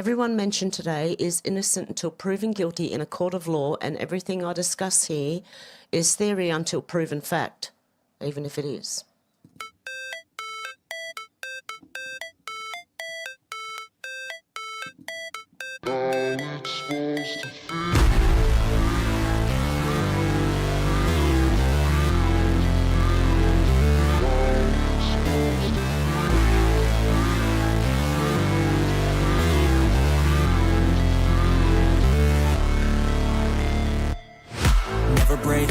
Everyone mentioned today is innocent until proven guilty in a court of law, and everything I discuss here is theory until proven fact, even if it is. Never break,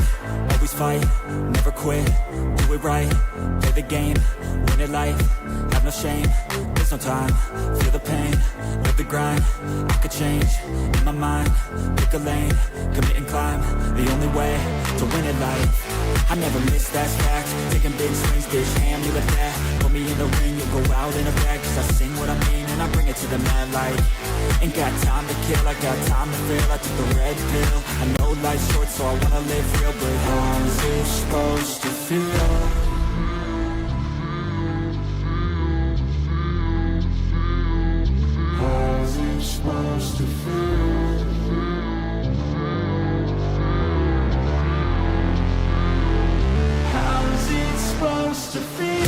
always fight, never quit, do it right, play the game, win it life, have no shame, there's no time, feel the pain, live the grind, I could change, in my mind, pick a lane, commit and climb, the only way to win it life, I never miss, that's fact, taking big swings, bitch, hand me the bat, put me in the ring, you'll go out in a bag, cause I sing what I mean, and I bring it to the mad light, ain't got time to kill, I got time to feel, I took the red pill, I know life's short, so I wanna live real, but how's it supposed to feel? How's it supposed to feel? How's it supposed to feel?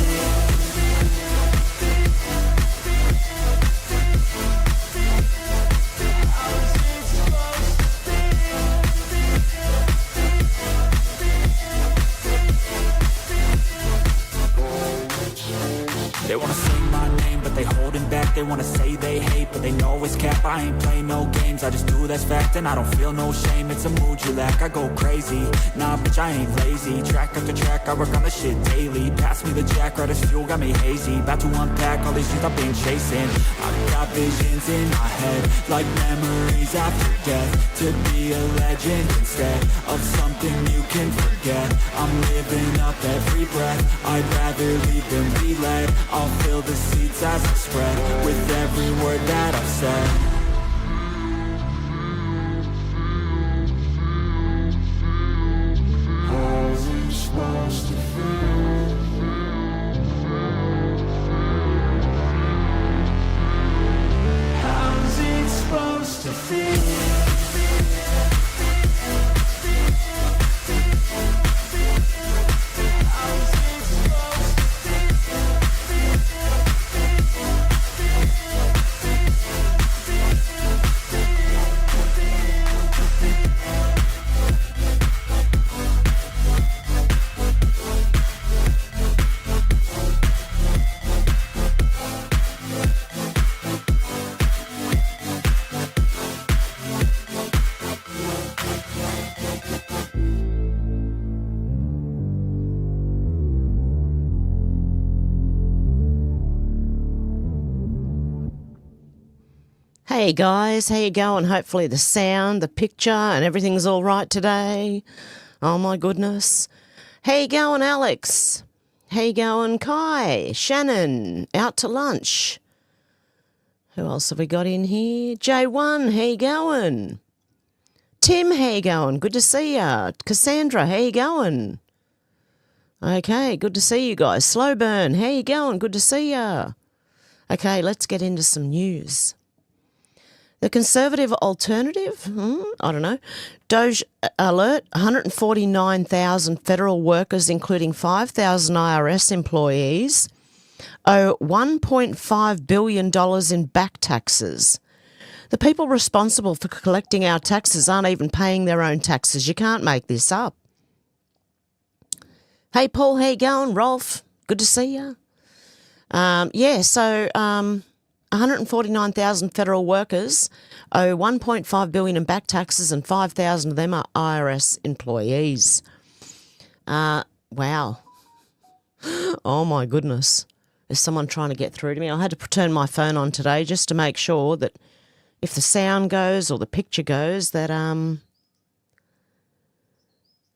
They wanna say my name, but they holding back. They wanna say they hate, but they know it's cap. I ain't play no games, I just do that's fact. And I don't feel no shame, it's a mood you lack. I go crazy, nah bitch I ain't lazy. Track after track, I work on the shit daily. Pass me the jack, right as fuel, got me hazy. About to unpack all these things I've been chasing. I've got visions in my head, like memories after death. To be a legend instead of something you can forget. I'm living up every breath, I'd rather lead than be led. I'll fill the seats as I spread with every word that I've said. How's it supposed to feel? How's it supposed to feel? Hey guys, how you going? Hopefully the sound, the picture and everything's all right today. Oh my goodness. How you going, Alex? How you going, Kai? Shannon, out to lunch. Who else have we got in here? J1, how you going? Tim, how you going? Good to see ya. Cassandra, how you going? Okay, good to see you guys. Slow burn, how you going? Good to see ya. Okay, let's get into some news. The Conservative alternative, I don't know. Doge alert, 149,000 federal workers, including 5,000 IRS employees, owe $1.5 billion in back taxes. The people responsible for collecting our taxes aren't even paying their own taxes. You can't make this up. Hey, Paul, how you going? Rolf, good to see you. 149,000 federal workers owe $1.5 billion in back taxes, and 5,000 of them are IRS employees. Wow. Oh my goodness. There's someone trying to get through to me. I had to turn my phone on today just to make sure that if the sound goes or the picture goes that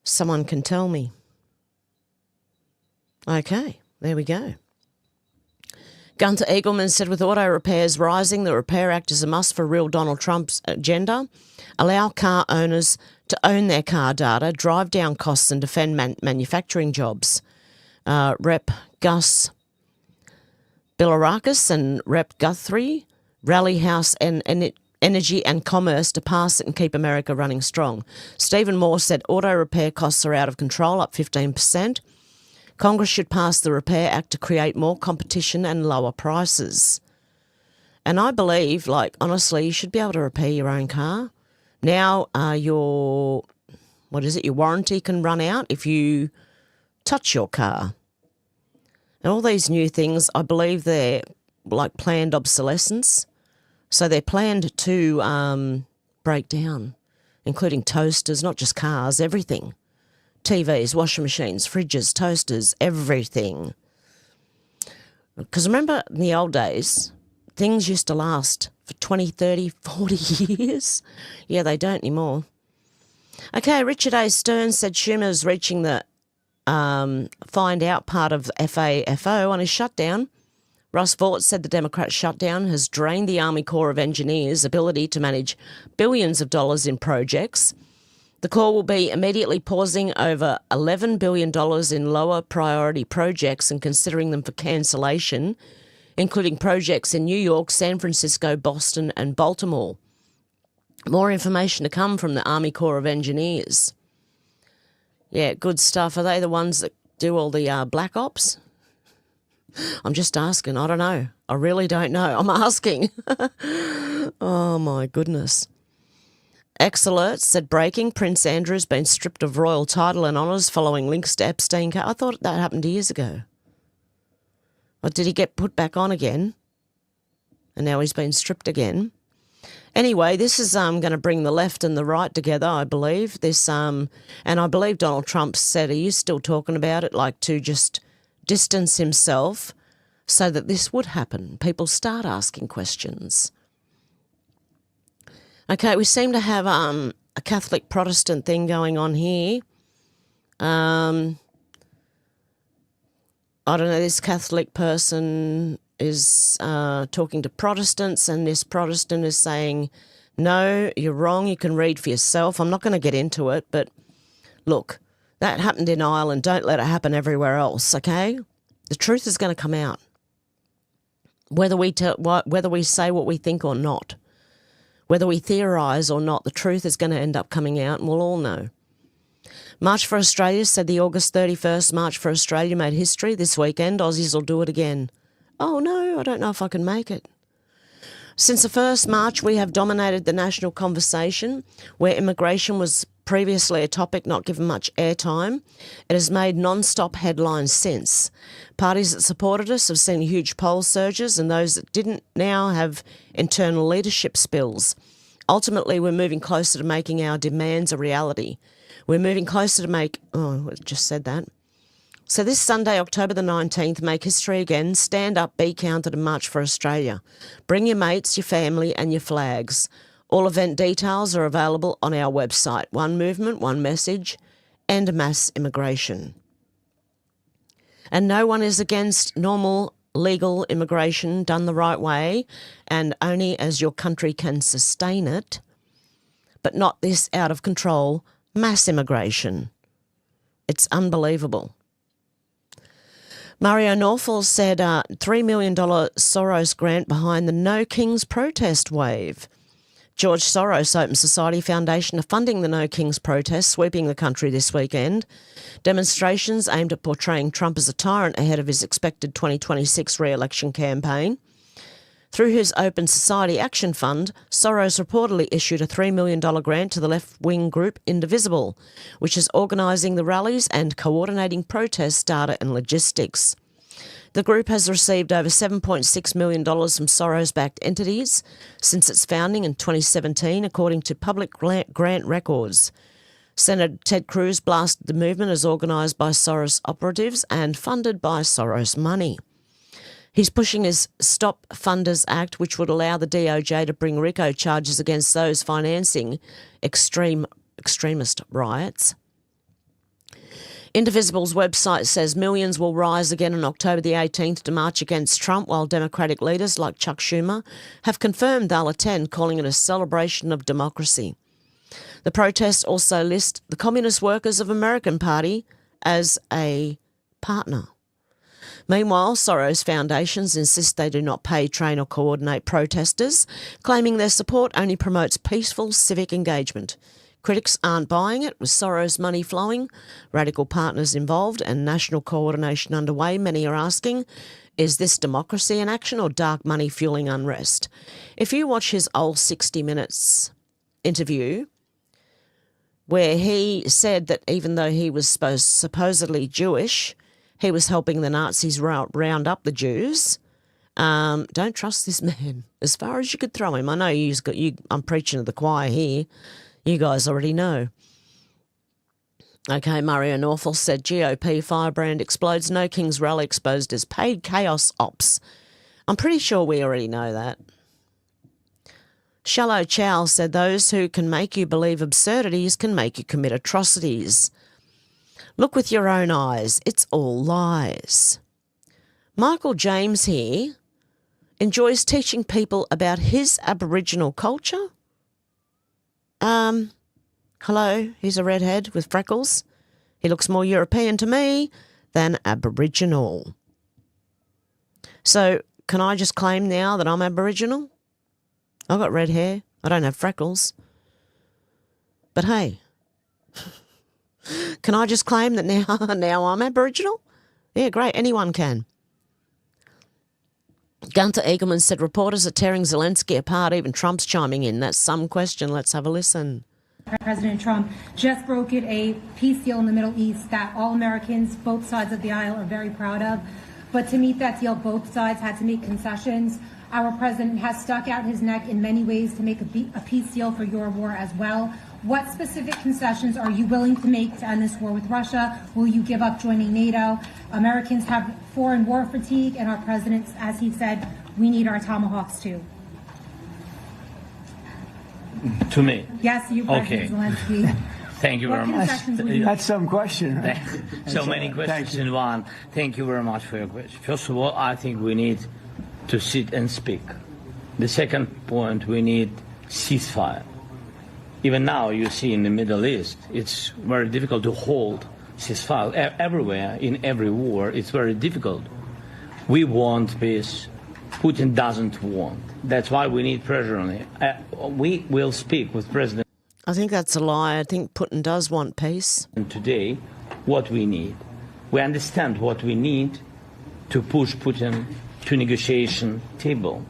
someone can tell me. Okay, there we go. Gunter Eagleman said, with auto repairs rising, the Repair Act is a must for real Donald Trump's agenda. Allow car owners to own their car data, drive down costs and defend manufacturing jobs. Rep Gus Bilirakis and Rep Guthrie Rally House and Energy and Commerce to pass it and keep America running strong. Stephen Moore said auto repair costs are out of control, up 15%. Congress should pass the Repair Act to create more competition and lower prices. And I believe, like, honestly, you should be able to repair your own car. Now your warranty can run out if you touch your car. And all these new things, I believe they're like planned obsolescence. So they're planned to break down, including toasters, not just cars, everything. TVs, washing machines, fridges, toasters, everything. Because remember in the old days, things used to last for 20, 30, 40 years. Yeah, they don't anymore. Okay, Richard A. Stern said Schumer's reaching the find out part of FAFO on his shutdown. Ross Vaught said the Democrat shutdown has drained the Army Corps of Engineers' ability to manage billions of dollars in projects. The Corps will be immediately pausing over $11 billion in lower priority projects and considering them for cancellation, including projects in New York, San Francisco, Boston and Baltimore. More information to come from the Army Corps of Engineers. Yeah, good stuff. Are they the ones that do all the black ops? I'm just asking. I don't know. I really don't know. I'm asking. Oh, my goodness. X Alert said breaking, Prince Andrew's been stripped of royal title and honours following links to Epstein. I thought that happened years ago. Or did he get put back on again? And now he's been stripped again. Anyway, this is going to bring the left and the right together, I believe. And I believe Donald Trump said he is still talking about it, like to just distance himself so that this would happen. People start asking questions. Okay, we seem to have a Catholic Protestant thing going on here. I don't know, this Catholic person is talking to Protestants, and this Protestant is saying, no, you're wrong, you can read for yourself. I'm not going to get into it, but look, that happened in Ireland. Don't let it happen everywhere else, okay? The truth is going to come out, whether we say what we think or not. Whether we theorise or not, the truth is going to end up coming out and we'll all know. March for Australia said the August 31st March for Australia made history. This weekend, Aussies will do it again. Oh no, I don't know if I can make it. Since the first March, we have dominated the national conversation, where immigration was previously a topic not given much airtime. It has made non-stop headlines since. Parties that supported us have seen huge poll surges, and those that didn't now have internal leadership spills. Ultimately, we're moving closer to making our demands a reality. We're moving closer to make... Oh, I just said that. So this Sunday, October the 19th, make history again. Stand up, be counted and march for Australia. Bring your mates, your family and your flags. All event details are available on our website. One movement, one message, and mass immigration. And no one is against normal, legal immigration done the right way and only as your country can sustain it, but not this out of control mass immigration. It's unbelievable. Mario Norfall said $3 million Soros grant behind the No Kings protest wave. George Soros Open Society Foundation are funding the No Kings protest sweeping the country this weekend. Demonstrations aimed at portraying Trump as a tyrant ahead of his expected 2026 re-election campaign. Through his Open Society Action Fund, Soros reportedly issued a $3 million grant to the left-wing group Indivisible, which is organising the rallies and coordinating protests, data and logistics. The group has received over $7.6 million from Soros-backed entities since its founding in 2017, according to public grant records. Senator Ted Cruz blasted the movement as organised by Soros operatives and funded by Soros money. He's pushing his Stop Funders Act, which would allow the DOJ to bring RICO charges against those financing extremist riots. Indivisible's website says millions will rise again on October the 18th to march against Trump, while Democratic leaders like Chuck Schumer have confirmed they'll attend, calling it a celebration of democracy. The protests also list the Communist Workers of American Party as a partner. Meanwhile, Soros foundations insist they do not pay, train or coordinate protesters, claiming their support only promotes peaceful civic engagement. Critics aren't buying it, with Soros money flowing, radical partners involved and national coordination underway. Many are asking, is this democracy in action or dark money fueling unrest? If you watch his old 60 Minutes interview, where he said that even though he was supposedly Jewish, he was helping the Nazis round up the Jews. Don't trust this man as far as you could throw him. I know I'm preaching to the choir here. You guys already know. Okay, Mario Norfolk said GOP firebrand explodes. No King's rally exposed as paid chaos ops. I'm pretty sure we already know that. Shallow Chow said those who can make you believe absurdities can make you commit atrocities. Look with your own eyes. It's all lies. Michael James here enjoys teaching people about his Aboriginal culture. Hello, he's a redhead with freckles. He looks more European to me than Aboriginal. So can I just claim now that I'm Aboriginal? I've got red hair. I don't have freckles. But hey, can I just claim that now I'm Aboriginal? Yeah, great. Anyone can. Gunter Eagleman said reporters are tearing Zelensky apart. Even Trump's chiming in. That's some question. Let's have a listen. President Trump just brokered a peace deal in the Middle East that all Americans, both sides of the aisle, are very proud of. But to meet that deal, both sides had to make concessions. Our president has stuck out his neck in many ways to make a peace deal for your war as well. What specific concessions are you willing to make to end this war with Russia? Will you give up joining NATO? Americans have foreign war fatigue, and our president, as he said, we need our tomahawks too. To me? Yes, you, President Zelensky. Thank you very much. That's some question, right? So many questions in one. Thank you very much for your question. First of all, I think we need to sit and speak. The second point, we need ceasefire. Even now, you see in the Middle East, it's very difficult to hold ceasefire. Everywhere, in every war, it's very difficult. We want peace. Putin doesn't want. That's why we need pressure on him. We will speak with President. I think that's a lie. I think Putin does want peace. And today, what we need. We understand what we need to push Putin to negotiation table.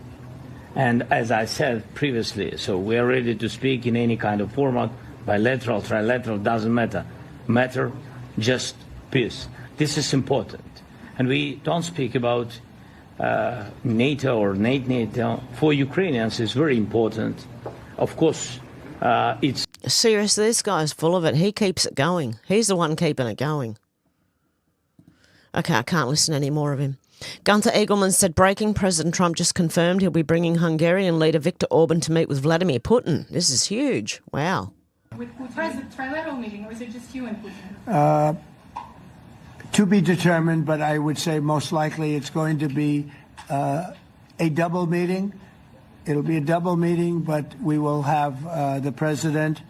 And as I said previously, so we are ready to speak in any kind of format, bilateral, trilateral, doesn't matter. Matter just peace. This is important. And we don't speak about NATO or NATO. For Ukrainians, it's very important. Of course, it's... Seriously, this guy's full of it. He keeps it going. He's the one keeping it going. Okay, I can't listen any more of him. Gunter Eagleman said, breaking, President Trump just confirmed he'll be bringing Hungarian leader Viktor Orban to meet with Vladimir Putin. This is huge. Wow. With Putin, trilateral meeting, or is it just you and Putin? To be determined, but I would say most likely it's going to be a double meeting. It'll be a double meeting, but we will have the President,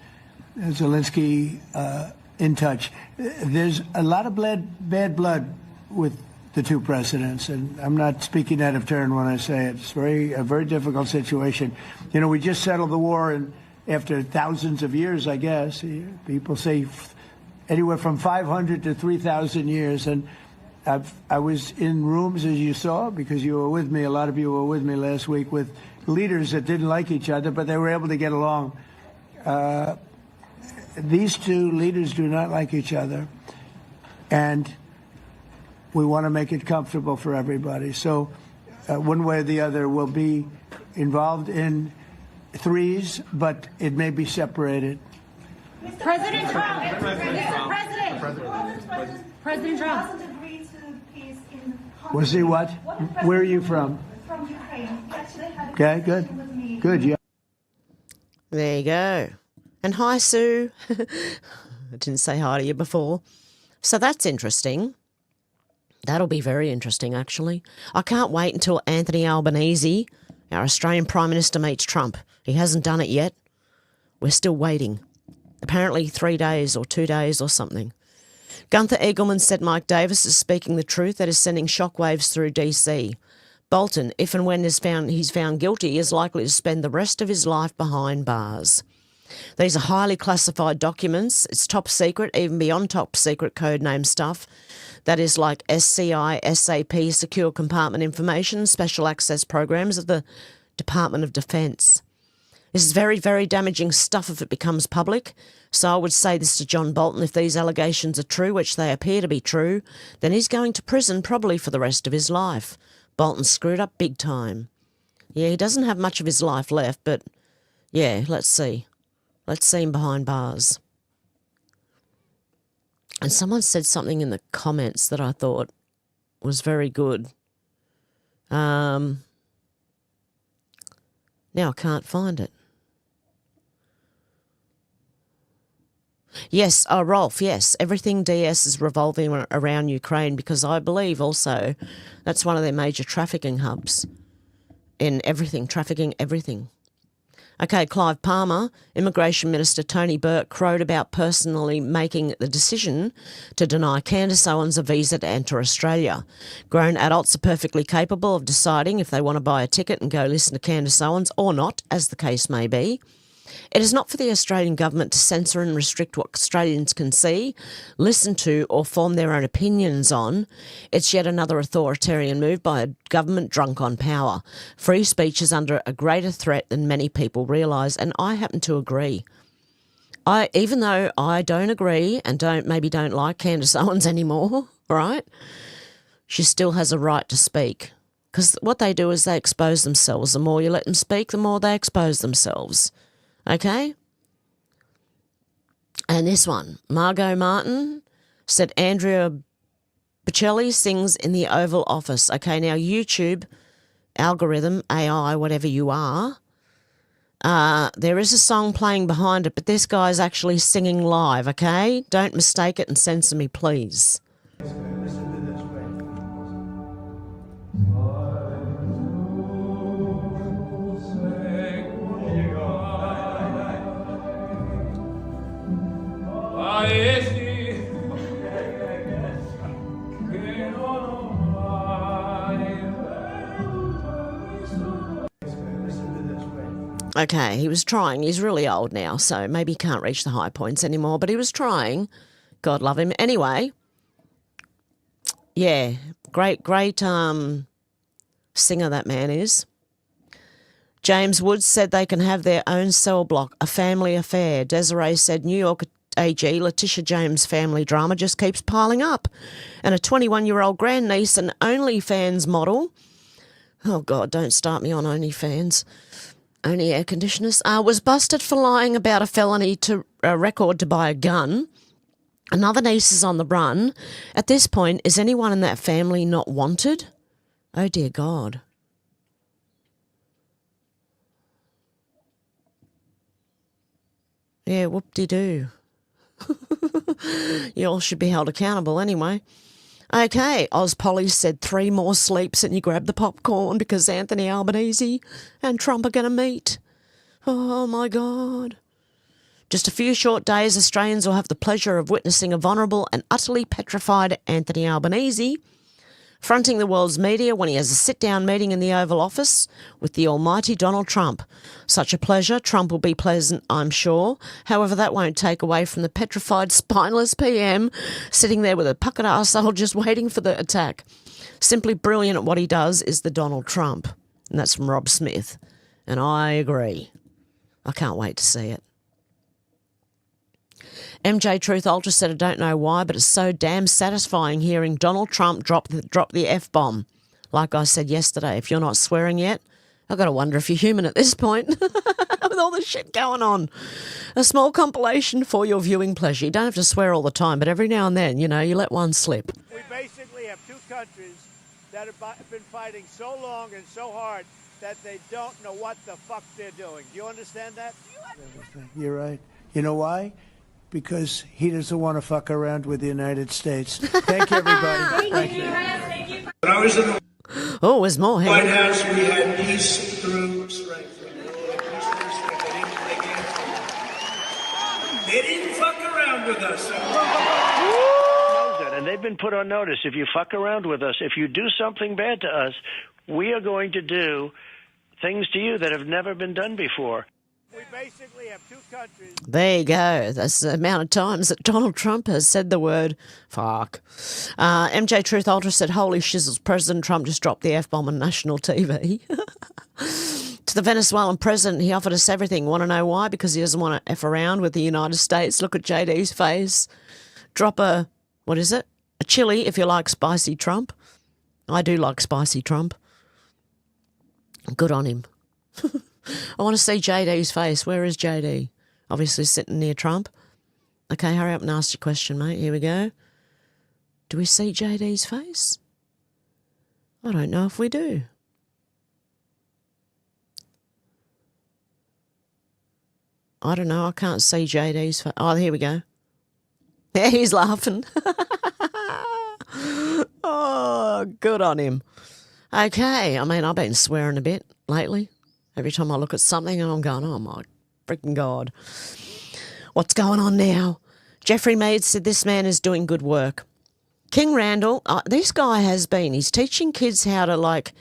Zelensky, in touch. There's a lot of bad blood with the two presidents, and I'm not speaking out of turn when I say it's a very difficult situation. You know, we just settled the war, and after thousands of years, I guess. People say anywhere from 500 to 3,000 years, and I was in rooms, as you saw, because you were with me, a lot of you were with me last week, with leaders that didn't like each other, but they were able to get along. These two leaders do not like each other, and we want to make it comfortable for everybody. So one way or the other will be involved in threes, but it may be separated. President Trump. President Trump. Was he what? Where are you from? From Ukraine. Okay, good. Good, yeah. There you go. And hi, Sue. I didn't say hi to you before. So that's interesting. That'll be very interesting, actually. I can't wait until Anthony Albanese, our Australian Prime Minister, meets Trump. He hasn't done it yet. We're still waiting. Apparently 3 days or 2 days or something. Gunther Eagleman said Mike Davis is speaking the truth. That is sending shockwaves through DC. Bolton, if and when he's found guilty, is likely to spend the rest of his life behind bars. These are highly classified documents. It's top secret, even beyond top secret code name stuff. That is like SCI, SAP, secure compartment information, special access programs of the Department of Defence. This is very, very damaging stuff if it becomes public. So I would say this to John Bolton, if these allegations are true, which they appear to be true, then he's going to prison probably for the rest of his life. Bolton screwed up big time. Yeah, he doesn't have much of his life left, but yeah, let's see. Let's see him behind bars. And someone said something in the comments that I thought was very good. Now I can't find it. Yes, Rolf, yes. Everything DS is revolving around Ukraine because I believe also that's one of their major trafficking hubs in everything, trafficking everything. Okay, Clive Palmer, Immigration Minister Tony Burke crowed about personally making the decision to deny Candace Owens a visa to enter Australia. Grown adults are perfectly capable of deciding if they want to buy a ticket and go listen to Candace Owens or not, as the case may be. It is not for the Australian government to censor and restrict what Australians can see, listen to or form their own opinions on. It's yet another authoritarian move by a government drunk on power. Free speech is under a greater threat than many people realise, and I happen to agree. Even though I don't agree and maybe don't like Candace Owens anymore, right? She still has a right to speak. Because what they do is they expose themselves. The more you let them speak, the more they expose themselves. Okay? And this one, Margot Martin said Andrea Bocelli sings in the Oval Office. Okay, now YouTube, algorithm, AI, whatever you are, there is a song playing behind it, but this guy's actually singing live, okay? Don't mistake it and censor me, please. Okay, he was trying. He's really old now, so maybe he can't reach the high points anymore, but he was trying. God love him. Anyway, yeah, great singer that man is. James Woods said they can have their own cell block, a family affair. Desiree said New York AG Letitia James family drama just keeps piling up. And a 21-year-old grandniece, an OnlyFans model. Oh, God, don't start me on OnlyFans. Only air conditioners, was busted for lying about a felony to a record to buy a gun. Another niece is on the run. At this point, is anyone in that family not wanted? Oh, dear God. Yeah, whoop-de-doo. You all should be held accountable anyway. Okay, Oz Polly said 3 more sleeps and you grab the popcorn because Anthony Albanese and Trump are going to meet. Oh, my God. Just a few short days, Australians will have the pleasure of witnessing a vulnerable and utterly petrified Anthony Albanese fronting the world's media when he has a sit-down meeting in the Oval Office with the almighty Donald Trump. Such a pleasure. Trump will be pleasant, I'm sure. However, that won't take away from the petrified, spineless PM sitting there with a puckered arsehole just waiting for the attack. Simply brilliant at what he does is the Donald Trump. And that's from Rob Smith. And I agree. I can't wait to see it. MJ Truth Ultra said, I don't know why, but it's so damn satisfying hearing Donald Trump drop the F-bomb. Like I said yesterday, if you're not swearing yet, I've got to wonder if you're human at this point with all this shit going on. A small compilation for your viewing pleasure. You don't have to swear all the time, but every now and then, you let one slip. We basically have 2 countries that have been fighting so long and so hard that they don't know what the fuck they're doing. Do you understand that? You're right. You know why? Because he doesn't want to fuck around with the United States. Thank you, everybody. Thank you. When I was in the Oh, there's more here. White House, we had peace through strength. They didn't fuck around with us. And they've been put on notice. If you fuck around with us, if you do something bad to us, we are going to do things to you that have never been done before. We basically have two countries. There you go. That's the amount of times that Donald Trump has said the word fuck. MJ Truth Ultra said, holy shizzles, President Trump just dropped the F-bomb on national TV. To the Venezuelan president, he offered us everything. Want to know why? Because he doesn't want to F around with the United States. Look at JD's face. Drop a, what is it? A chili if you like spicy Trump. I do like spicy Trump. Good on him. I want to see JD's face. Where is JD? Obviously sitting near Trump. Okay, hurry up and ask your question, mate. Here we go. Do we see JD's face? I don't know if we do. I don't know. I can't see JD's face. Oh, here we go. Yeah, he's laughing. Oh, good on him. Okay, I mean, I've been swearing a bit lately. Every time I look at something and I'm going, oh my freaking God. What's going on now? Jeffrey Mead said this man is doing good work. King Randall, this guy has been. He's teaching kids how to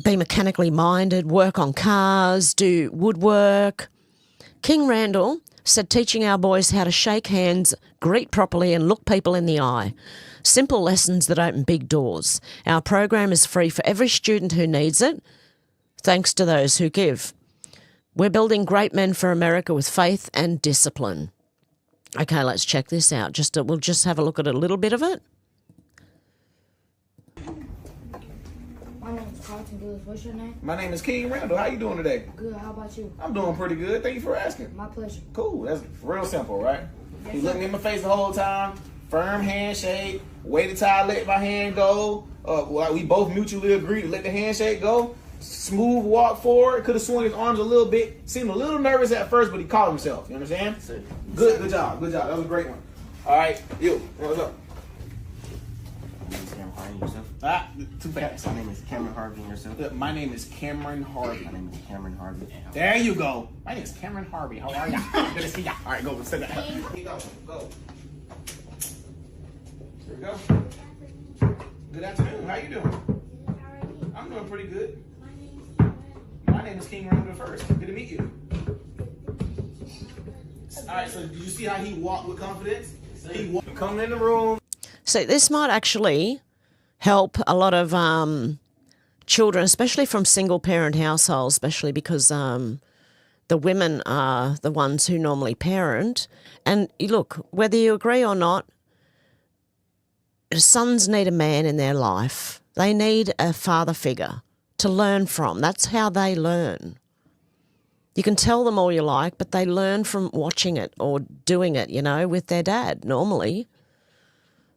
be mechanically minded, work on cars, do woodwork. King Randall said teaching our boys how to shake hands, greet properly and look people in the eye. Simple lessons that open big doors. Our program is free for every student who needs it. Thanks to those who give. We're building great men for America with faith and discipline. Okay, let's check this out. We'll just have a look at a little bit of it. My name is Carlton Good. What's your name? My name is King Randall. How you doing today? Good. How about you? I'm doing pretty good. Thank you for asking. My pleasure. Cool. That's real simple, right? Yes, He's looking in my face the whole time. Firm handshake. Wait till I let my hand go. We both mutually agreed to let the handshake go. Smooth walk forward. Could have swung his arms a little bit. Seemed a little nervous at first, but he caught himself. You understand? Good job. Good job. That was a great one. All right. You. What's up? Yourself? Too fast. My name is Cameron Harvey and yourself? My name is Cameron Harvey. My name is Cameron Harvey. There you go. My name is Cameron Harvey. How are you? Good to see ya. All right, go. Sit down. Go. Here we go. Good afternoon. How you doing? I'm doing pretty good. My name is King Randall first. Good to meet you. All right, so did you see how he walked with confidence? He walked, coming in the room. So this might actually help a lot of children, especially from single-parent households, especially because the women are the ones who normally parent. And look, whether you agree or not, sons need a man in their life. They need a father figure to learn from. That's how they learn. You can tell them all you like, but they learn from watching it or doing it, with their dad normally.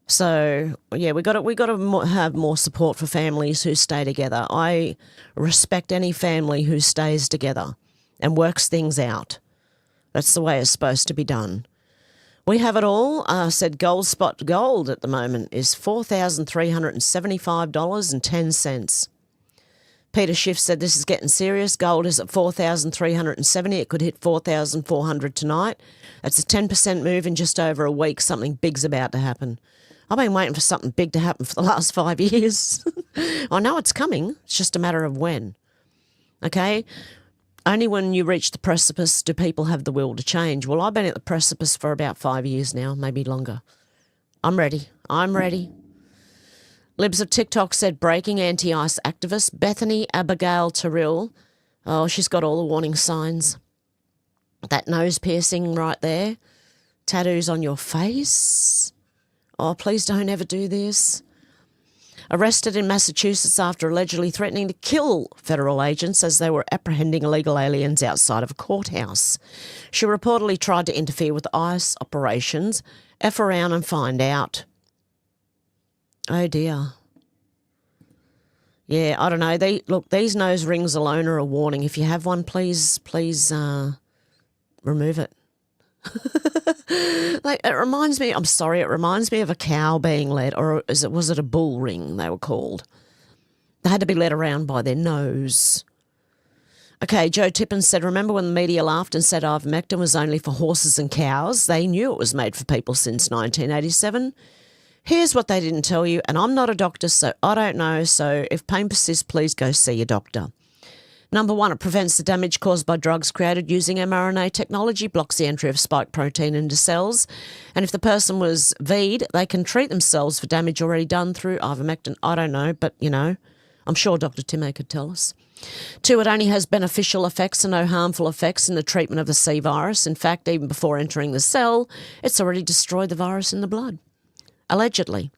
So, yeah, we got to have more support for families who stay together. I respect any family who stays together and works things out. That's the way it's supposed to be done. We have it all. Said Gold Spot Gold at the moment is $4,375.10. Peter Schiff said this is getting serious. Gold is at $4,370. It could hit $4,400 tonight. It's a 10% move in just over a week. Something big's about to happen. I've been waiting for something big to happen for the last 5 years. I know it's coming. It's just a matter of when. Okay? Only when you reach the precipice do people have the will to change. Well, I've been at the precipice for about 5 years now, maybe longer. I'm ready. Libs of TikTok said breaking anti-ICE activist Bethany Abigail Terrell. Oh, she's got all the warning signs. That nose piercing right there. Tattoos on your face. Oh, please don't ever do this. Arrested in Massachusetts after allegedly threatening to kill federal agents as they were apprehending illegal aliens outside of a courthouse. She reportedly tried to interfere with ICE operations. F around and find out. Oh, dear. Yeah, I don't know. These nose rings alone are a warning. If you have one, please remove it. It reminds me of a cow being led, or was it a bull ring they were called? They had to be led around by their nose. Okay, Joe Tippin said, remember when the media laughed and said ivermectin was only for horses and cows? They knew it was made for people since 1987. Here's what they didn't tell you, and I'm not a doctor, so I don't know, so if pain persists, please go see your doctor. Number 1, it prevents the damage caused by drugs created using mRNA technology, blocks the entry of spike protein into cells, and if the person was VE'd, they can treat themselves for damage already done through ivermectin. I don't know, but, I'm sure Dr. Timmy could tell us. 2, it only has beneficial effects and no harmful effects in the treatment of the C virus. In fact, even before entering the cell, it's already destroyed the virus in the blood, allegedly.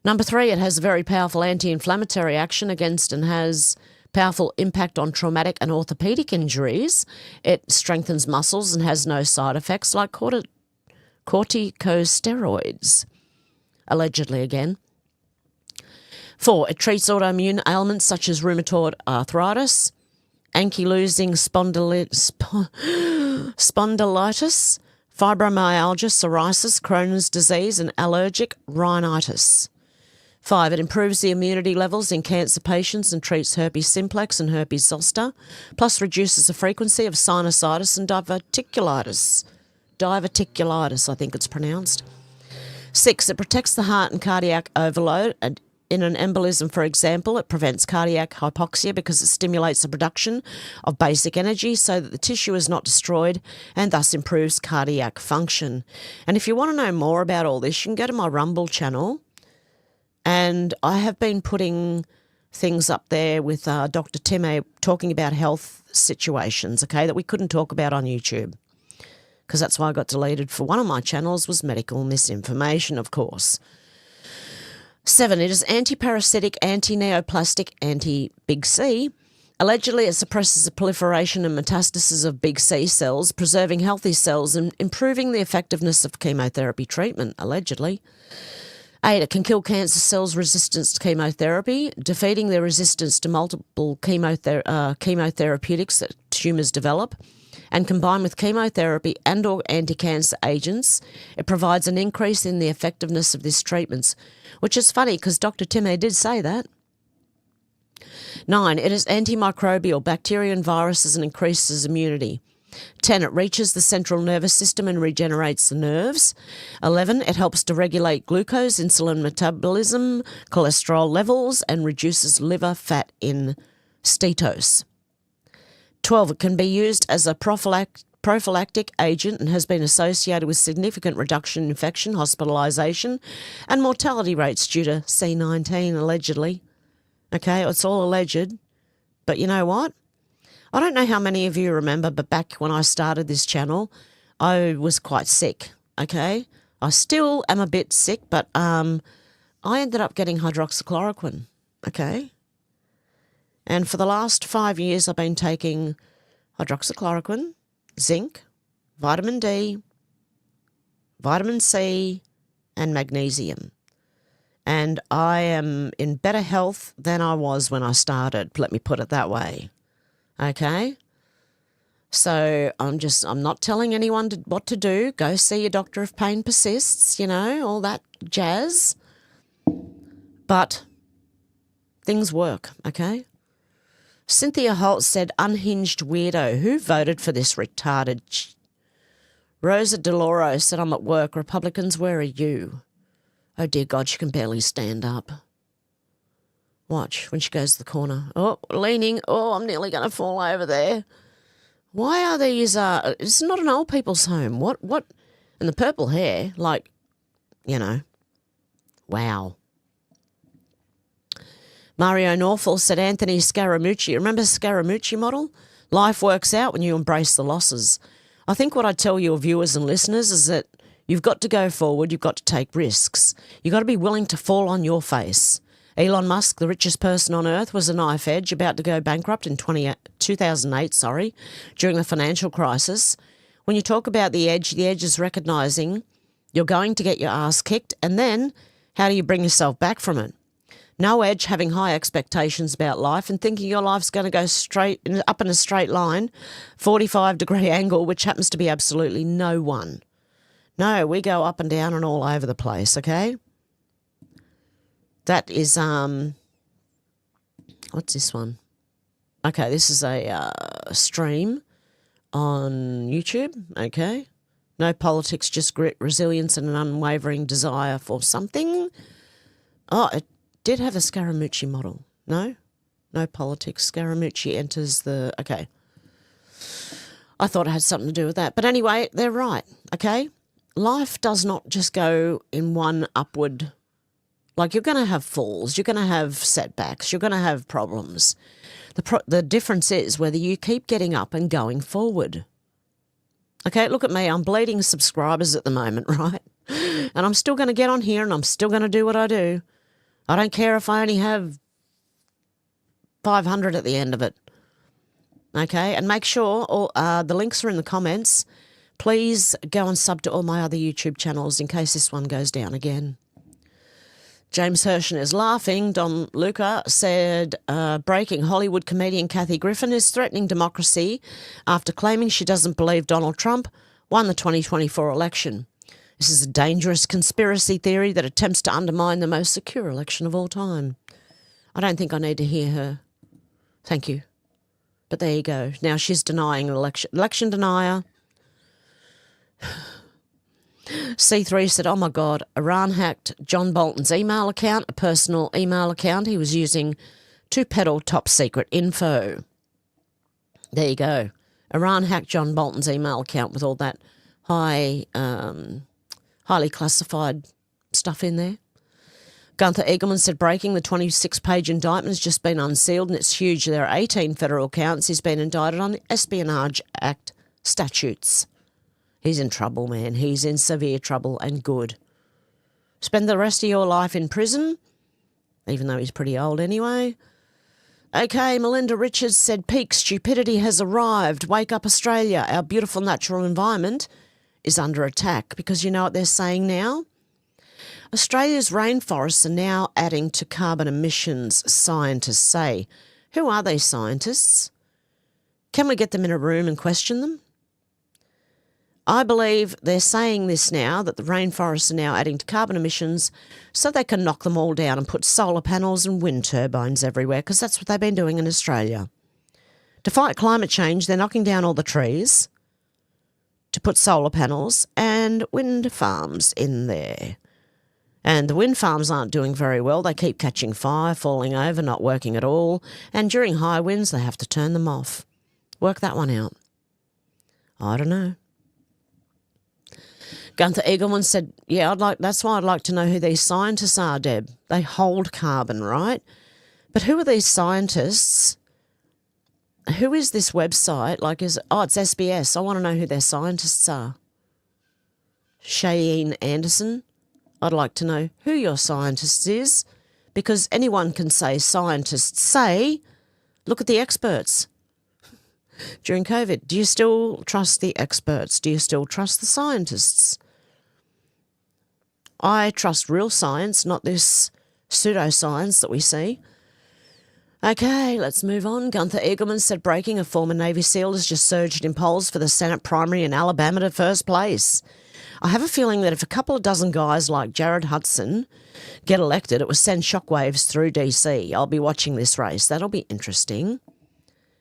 Number 3, it has a very powerful anti-inflammatory action against and has powerful impact on traumatic and orthopedic injuries. It strengthens muscles and has no side effects like corticosteroids, allegedly again. 4, it treats autoimmune ailments such as rheumatoid arthritis, ankylosing spondylitis, fibromyalgia, psoriasis, Crohn's disease, and allergic rhinitis. 5, it improves the immunity levels in cancer patients and treats herpes simplex and herpes zoster, plus reduces the frequency of sinusitis and diverticulitis. Diverticulitis, I think it's pronounced. 6, it protects the heart and cardiac overload. And in an embolism, for example, it prevents cardiac hypoxia because it stimulates the production of basic energy so that the tissue is not destroyed and thus improves cardiac function. And if you want to know more about all this, you can go to my Rumble channel. And I have been putting things up there with Dr. Timmy talking about health situations, okay, that we couldn't talk about on YouTube. Because that's why I got deleted for one of my channels was medical misinformation, of course. 7, it is anti-parasitic, anti-neoplastic, anti-big C. Allegedly, it suppresses the proliferation and metastasis of big C cells, preserving healthy cells and improving the effectiveness of chemotherapy treatment, allegedly. 8, it can kill cancer cells' resistance to chemotherapy, defeating their resistance to multiple chemotherapeutics that tumours develop. And combined with chemotherapy and or anti-cancer agents, it provides an increase in the effectiveness of these treatments, which is funny because Dr. Timmy did say that. 9, it is antimicrobial, bacteria and viruses, and increases immunity. 10, it reaches the central nervous system and regenerates the nerves. 11, it helps to regulate glucose, insulin metabolism, cholesterol levels, and reduces liver fat in steatose. 12, it can be used as a prophylactic agent and has been associated with significant reduction in infection, hospitalisation, and mortality rates due to C19, allegedly. Okay, it's all alleged. But you know what? I don't know how many of you remember, but back when I started this channel, I was quite sick, okay? I still am a bit sick, but I ended up getting hydroxychloroquine, okay? And for the last 5 years, I've been taking hydroxychloroquine, zinc, vitamin D, vitamin C, and magnesium. And I am in better health than I was when I started, let me put it that way. Okay? So I'm not telling anyone what to do. Go see your doctor if pain persists, all that jazz. But things work, okay? Cynthia Holt said, unhinged weirdo. Who voted for this retarded Rosa DeLauro said, I'm at work. Republicans, where are you? Oh, dear God, she can barely stand up. Watch when she goes to the corner. Oh, leaning. Oh, I'm nearly going to fall over there. Why are these, it's not an old people's home. What, and the purple hair, wow. Mario Norfolk said, Anthony Scaramucci. Remember Scaramucci model? Life works out when you embrace the losses. I think what I tell your viewers and listeners is that you've got to go forward, you've got to take risks. You've got to be willing to fall on your face. Elon Musk, the richest person on earth, was a knife edge, about to go bankrupt in 2008, during the financial crisis. When you talk about the edge is recognising you're going to get your ass kicked, and then how do you bring yourself back from it? No edge, having high expectations about life and thinking your life's going to go up in a straight line, 45-degree angle, which happens to be absolutely no one. No, we go up and down and all over the place, okay? That is, what's this one? Okay, this is a stream on YouTube, okay? No politics, just grit, resilience and an unwavering desire for something. Oh, it did have a Scaramucci model. No? No politics. Scaramucci enters the... Okay. I thought it had something to do with that. But anyway, they're right, okay? Life does not just go in one upward... Like, you're going to have falls, you're going to have setbacks, you're going to have problems. The difference is whether you keep getting up and going forward. Okay, look at me. I'm bleeding subscribers at the moment, right? And I'm still going to get on here and I'm still going to do what I do. I don't care if I only have 500 at the end of it. Okay, and make sure the links are in the comments. Please go and sub to all my other YouTube channels in case this one goes down again. James Hershen is laughing. Don Luca said, breaking, Hollywood comedian Kathy Griffin is threatening democracy after claiming she doesn't believe Donald Trump won the 2024 election. This is a dangerous conspiracy theory that attempts to undermine the most secure election of all time. I don't think I need to hear her. Thank you. But there you go. Now she's denying an election denier. C3 said, oh my God, Iran hacked John Bolton's email account, a personal email account he was using to peddle top secret info. There you go. Iran hacked John Bolton's email account with all that highly classified stuff in there. Gunther Eagleman said, breaking, the 26-page indictment has just been unsealed and it's huge. There are 18 federal counts. He's been indicted on the Espionage Act statutes. He's in trouble, man. He's in severe trouble and good. Spend the rest of your life in prison, even though he's pretty old anyway. Okay, Melinda Richards said, peak stupidity has arrived. Wake up, Australia. Our beautiful natural environment is under attack because you know what they're saying now? Australia's rainforests are now adding to carbon emissions, scientists say. Who are these scientists? Can we get them in a room and question them? I believe they're saying this now, that the rainforests are now adding to carbon emissions so they can knock them all down and put solar panels and wind turbines everywhere, because that's what they've been doing in Australia. To fight climate change, they're knocking down all the trees to put solar panels and wind farms in there. And the wind farms aren't doing very well. They keep catching fire, falling over, not working at all. And during high winds, they have to turn them off. Work that one out. I don't know. Gunther Eagleman said, yeah, that's why I'd like to know who these scientists are, Deb. They hold carbon, right? But who are these scientists? Who is this website? It's SBS. I want to know who their scientists are. Cheyenne Anderson. I'd like to know who your scientist is, because anyone can say scientists say, look at the experts. During COVID, do you still trust the experts? Do you still trust the scientists? I trust real science, not this pseudoscience that we see. Okay, let's move on. Gunther Eagleman said, breaking, a former Navy SEAL has just surged in polls for the Senate primary in Alabama to first place. I have a feeling that if a couple of dozen guys like Jared Hudson get elected, it will send shockwaves through DC. I'll be watching this race. That'll be interesting.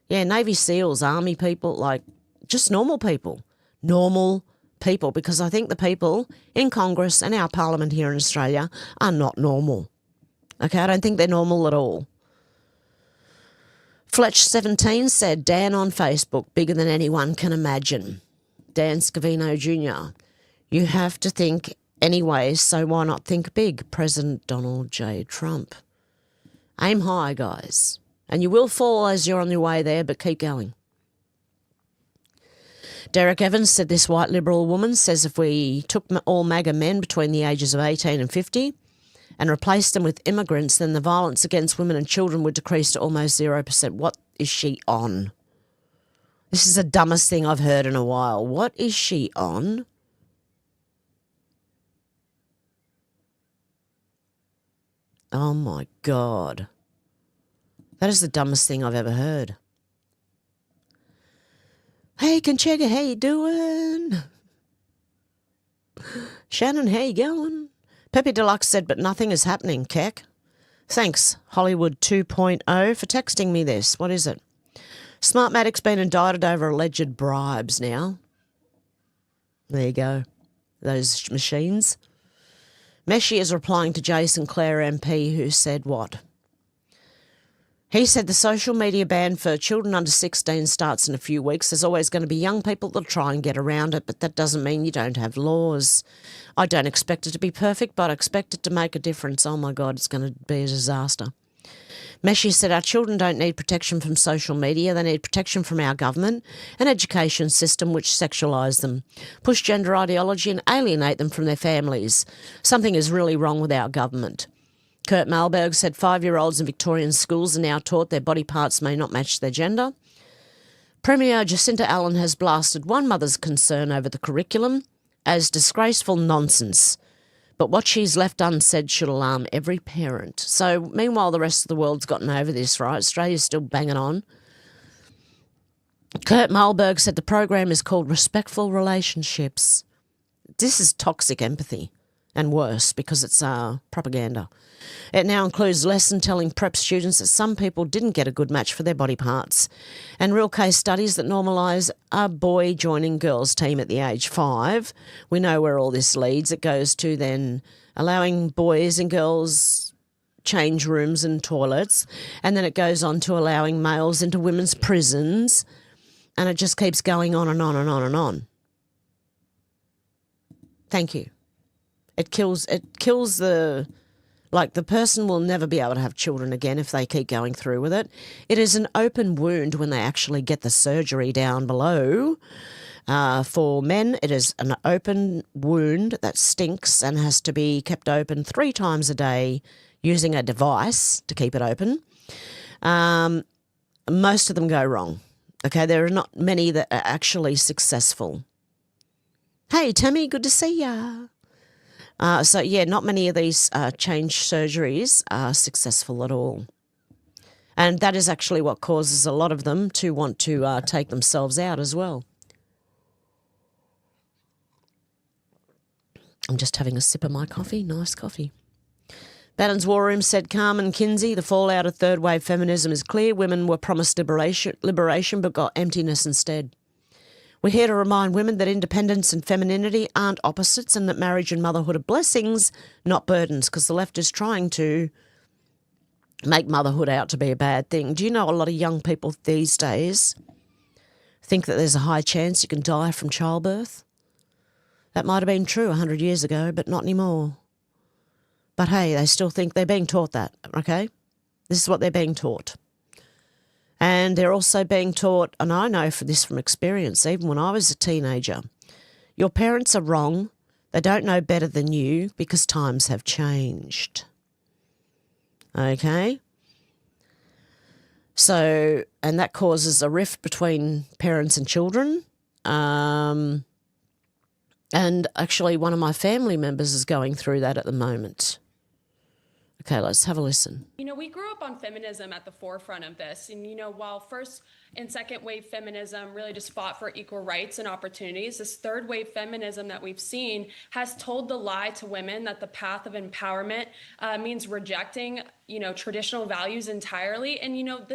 Yeah, Navy SEALs, Army people, just normal people. Normal people, because I think the people in Congress and our Parliament here in Australia are not normal. Okay, I don't think they're normal at all. Fletch17 said, Dan on Facebook, bigger than anyone can imagine. Dan Scavino Jr., you have to think anyway, so why not think big? President Donald J. Trump. Aim high, guys. And you will fall as you're on your way there, but keep going. Derek Evans said, this white Liberal woman says if we took all MAGA men between the ages of 18 and 50 and replaced them with immigrants, then the violence against women and children would decrease to almost 0%. What is she on? This is the dumbest thing I've heard in a while. What is she on? Oh, my God. That is the dumbest thing I've ever heard. Hey, Conchega, how you doing? Shannon, how you going? Pepe Deluxe said, but nothing is happening, Keck. Thanks, Hollywood 2.0, for texting me this. What is it? Smartmatic's been indicted over alleged bribes now. There you go. Those machines. Meshi is replying to Jason Clare MP, who said what? He said the social media ban for children under 16 starts in a few weeks. There's always going to be young people that try and get around it, but that doesn't mean you don't have laws. I don't expect it to be perfect, but I expect it to make a difference. Oh my God, it's going to be a disaster. Meshi said our children don't need protection from social media. They need protection from our government and education system which sexualise them, push gender ideology and alienate them from their families. Something is really wrong with our government. Kurt Malberg said 5-year-olds in Victorian schools are now taught their body parts may not match their gender. Premier Jacinta Allen has blasted one mother's concern over the curriculum as disgraceful nonsense. But what she's left unsaid should alarm every parent. So meanwhile, the rest of the world's gotten over this, right? Australia's still banging on. Kurt Malberg said the program is called Respectful Relationships. This is toxic empathy and worse because it's propaganda. It now includes lesson telling prep students that some people didn't get a good match for their body parts and real case studies that normalise a boy joining girls' team at the age 5. We know where all this leads. It goes to then allowing boys and girls change rooms and toilets, and then it goes on to allowing males into women's prisons, and it just keeps going on and on and on and on. Thank you. It kills the person will never be able to have children again if they keep going through with it. It is an open wound when they actually get the surgery down below. For men, it is an open wound that stinks and has to be kept open 3 times a day using a device to keep it open. Most of them go wrong. Okay, there are not many that are actually successful. Hey, Tammy, good to see ya. Not many of these change surgeries are successful at all. And that is actually what causes a lot of them to want to take themselves out as well. I'm just having a sip of my coffee. Nice coffee. Bannon's War Room said, Carmen Kinsey, the fallout of third wave feminism is clear. Women were promised liberation but got emptiness instead. We're here to remind women that independence and femininity aren't opposites and that marriage and motherhood are blessings, not burdens, because the left is trying to make motherhood out to be a bad thing. Do you know a lot of young people these days think that there's a high chance you can die from childbirth? That might have been true 100 years ago, but not anymore. But hey, they still think they're being taught that, okay? This is what they're being taught. And they're also being taught, and I know for this from experience, even when I was a teenager, your parents are wrong. They don't know better than you because times have changed. Okay? So, and that causes a rift between parents and children. And actually one of my family members is going through that at the moment. Okay, let's have a listen. You know, we grew up on feminism at the forefront of this. And, you know, while first and second wave feminism really just fought for equal rights and opportunities, this third wave feminism that we've seen has told the lie to women that the path of empowerment means rejecting, you know, traditional values entirely. And, you know,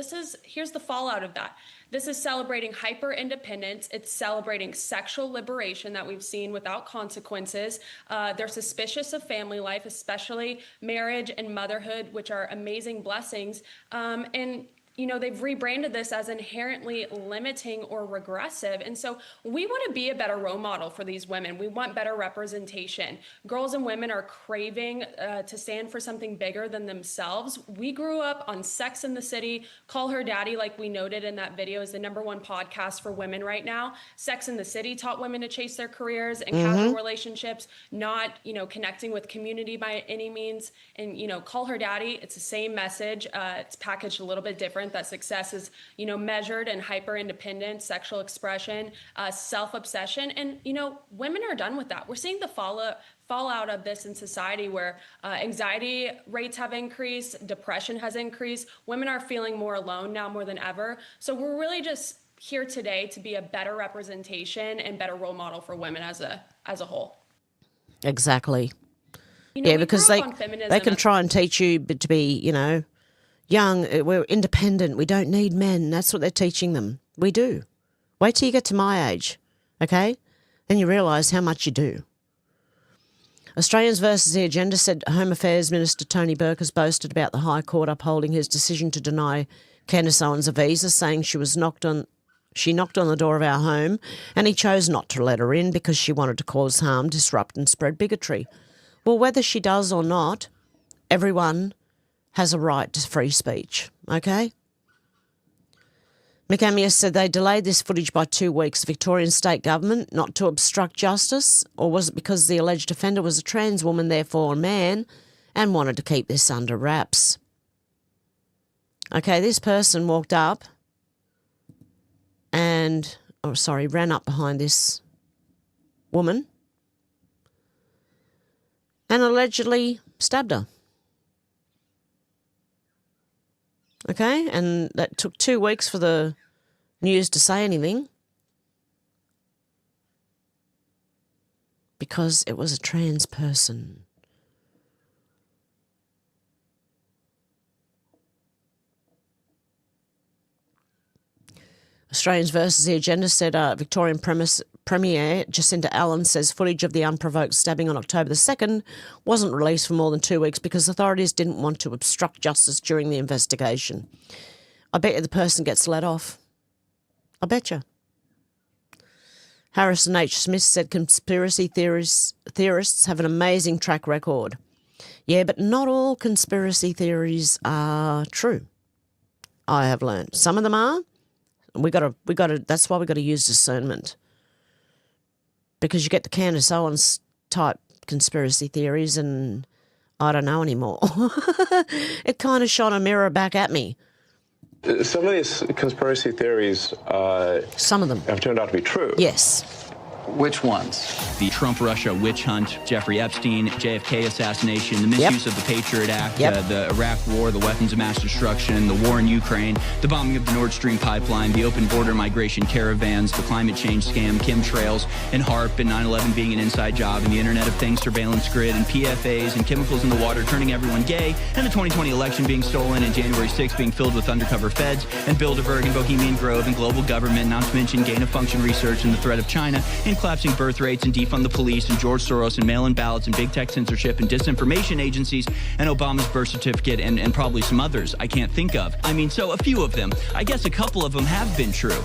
here's the fallout of that. This is celebrating hyper independence. It's celebrating sexual liberation that we've seen without consequences. They're suspicious of family life, especially marriage and motherhood, which are amazing blessings. And you know, they've rebranded this as inherently limiting or regressive. And so we want to be a better role model for these women. We want better representation. Girls and women are craving to stand for something bigger than themselves. We grew up on Sex and the City. Call Her Daddy, like we noted in that video, is the #1 podcast for women right now. Sex and the City taught women to chase their careers and casual relationships, not, you know, connecting with community by any means. And, you know, Call Her Daddy, it's the same message. It's packaged a little bit different. That success is, you know, measured in hyper independence, sexual expression, self-obsession. And, you know, women are done with that. We're seeing the fallout of this in society where anxiety rates have increased, depression has increased. Women are feeling more alone now more than ever. So we're really just here today to be a better representation and better role model for women as a whole. Exactly. You know, yeah, because they can try and teach you to be, you know, young, we're independent, we don't need men. That's what they're teaching them. We do. Wait till you get to my age, okay? Then you realise how much you do. Australians versus the Agenda said Home Affairs Minister Tony Burke has boasted about the High Court upholding his decision to deny Candace Owens a visa, saying she knocked on the door of our home and he chose not to let her in because she wanted to cause harm, disrupt and spread bigotry. Well, whether she does or not, everyone has a right to free speech, okay? McAmius said they delayed this footage by 2 weeks. The Victorian state government, not to obstruct justice, or was it because the alleged offender was a trans woman, therefore a man, and wanted to keep this under wraps? Okay, this person walked up and, ran up behind this woman and allegedly stabbed her. Okay, and that took 2 weeks for the news to say anything because it was a trans person. Australians versus the Agenda said Victorian Premier Jacinta Allen says footage of the unprovoked stabbing on October the 2nd wasn't released for more than 2 weeks because authorities didn't want to obstruct justice during the investigation. I bet you the person gets let off. I bet you. Harrison H. Smith said conspiracy theorists have an amazing track record. Yeah, but not all conspiracy theories are true. I have learned. Some of them are. We got to. That's why we got to use discernment. Because you get the Candace Owens type conspiracy theories, and I don't know anymore. It kind of shone a mirror back at me. Some of these conspiracy theories, some of them have turned out to be true. Yes. Which ones? The Trump-Russia witch hunt, Jeffrey Epstein, JFK assassination, the misuse of the Patriot Act, the Iraq War, the weapons of mass destruction, the war in Ukraine, the bombing of the Nord Stream pipeline, the open border migration caravans, the climate change scam, chemtrails, and HARP, and 9/11 being an inside job, and the Internet of Things surveillance grid, and PFAs, and chemicals in the water turning everyone gay, and the 2020 election being stolen, and January 6th being filled with undercover feds, and Bilderberg and Bohemian Grove, and global government, not to mention gain-of-function research and the threat of China, and collapsing birth rates and defund the police and George Soros and mail-in ballots and big tech censorship and disinformation agencies and Obama's birth certificate and probably some others I can't think of. I mean, so a few of them. I guess a couple of them have been true.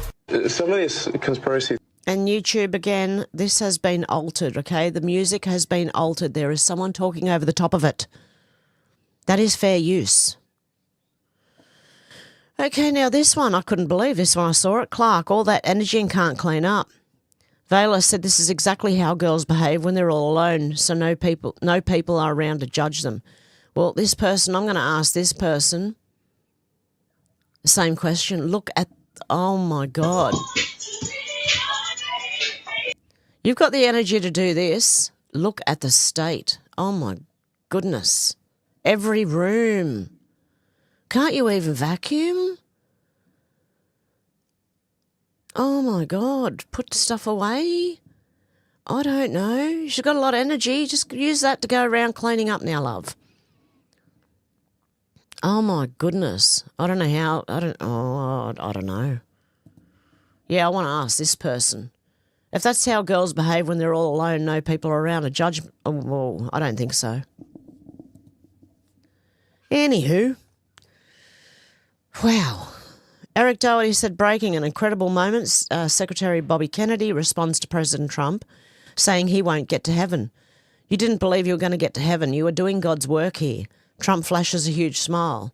Some of these conspiracy... And YouTube again, this has been altered, okay? The music has been altered. There is someone talking over the top of it. That is fair use. Okay, now this one, I couldn't believe this when I saw it. Clark, all that energy and can't clean up. Vela said this is exactly how girls behave when they're all alone, so no people are around to judge them. Well, this person, I'm going to ask this person the same question. Look at, oh my God. You've got the energy to do this. Look at the state. Oh my goodness. Every room. Can't you even vacuum? Oh, my God. Put stuff away? I don't know. She's got a lot of energy. Just use that to go around cleaning up now, love. Oh, my goodness. I don't know how. I don't know. Yeah, I want to ask this person. If that's how girls behave when they're all alone, no people are around to judge. Oh, well, I don't think so. Anywho. Wow. Eric Doherty said, breaking an incredible moment. Secretary Bobby Kennedy responds to President Trump, saying he won't get to heaven. You didn't believe you were going to get to heaven. You were doing God's work here. Trump flashes a huge smile.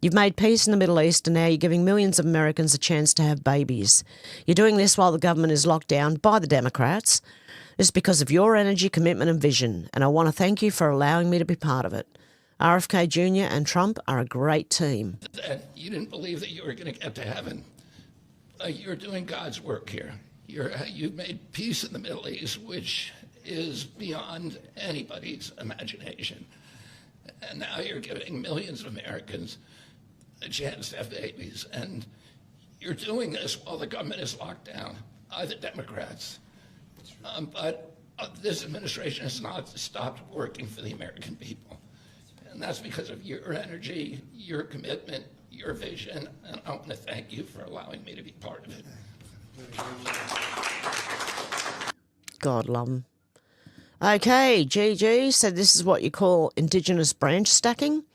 You've made peace in the Middle East and now you're giving millions of Americans a chance to have babies. You're doing this while the government is locked down by the Democrats. It's because of your energy, commitment and vision, and I want to thank you for allowing me to be part of it. RFK Jr. and Trump are a great team. That you didn't believe that you were going to get to heaven. You're doing God's work here. You've made peace in the Middle East, which is beyond anybody's imagination. And now you're giving millions of Americans a chance to have babies. And you're doing this while the government is locked down by the Democrats. But this administration has not stopped working for the American people. And that's because of your energy, your commitment, your vision, and I want to thank you for allowing me to be part of it. God love 'em. Okay, GG said this is what you call Indigenous branch stacking.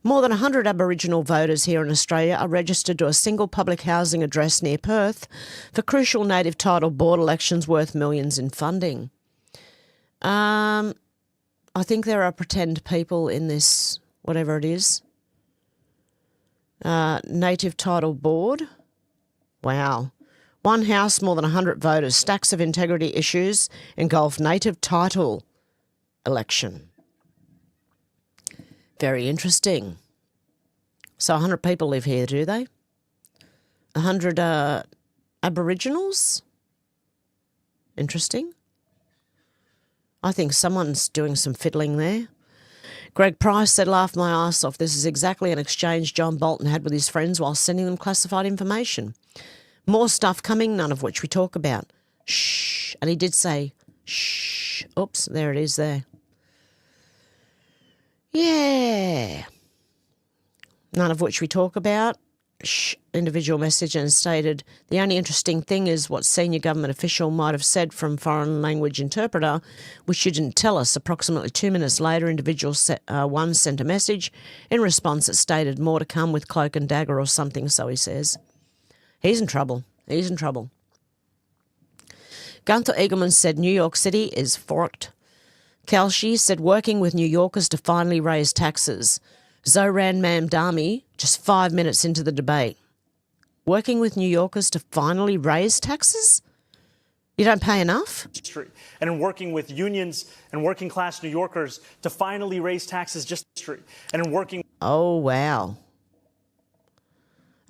More than 100 Aboriginal voters here in Australia are registered to a single public housing address near Perth for crucial native title board elections worth millions in funding. I think there are pretend people in this, whatever it is. Native title board. Wow. One house, more than 100 voters, stacks of integrity issues engulf native title election. Very interesting. So 100 people live here, do they? 100 Aboriginals? Interesting. I think someone's doing some fiddling there. Greg Price said, laugh my ass off. This is exactly an exchange John Bolton had with his friends while sending them classified information. More stuff coming, none of which we talk about. Shh. And he did say, shh. Oops, there it is there. Yeah. None of which we talk about. Shh. Individual message and stated, the only interesting thing is what senior government official might have said from foreign language interpreter, which you didn't tell us. Approximately 2 minutes later, individual one sent a message. In response, it stated more to come with cloak and dagger or something, so he says. He's in trouble. He's in trouble. Gunther Eagleman said New York City is forked. Kalshi said working with New Yorkers to finally raise taxes. Zoran Mamdani, just 5 minutes into the debate. Working with New Yorkers to finally raise taxes? You don't pay enough? And in working with unions and working class New Yorkers to finally raise taxes and in working... Oh, wow.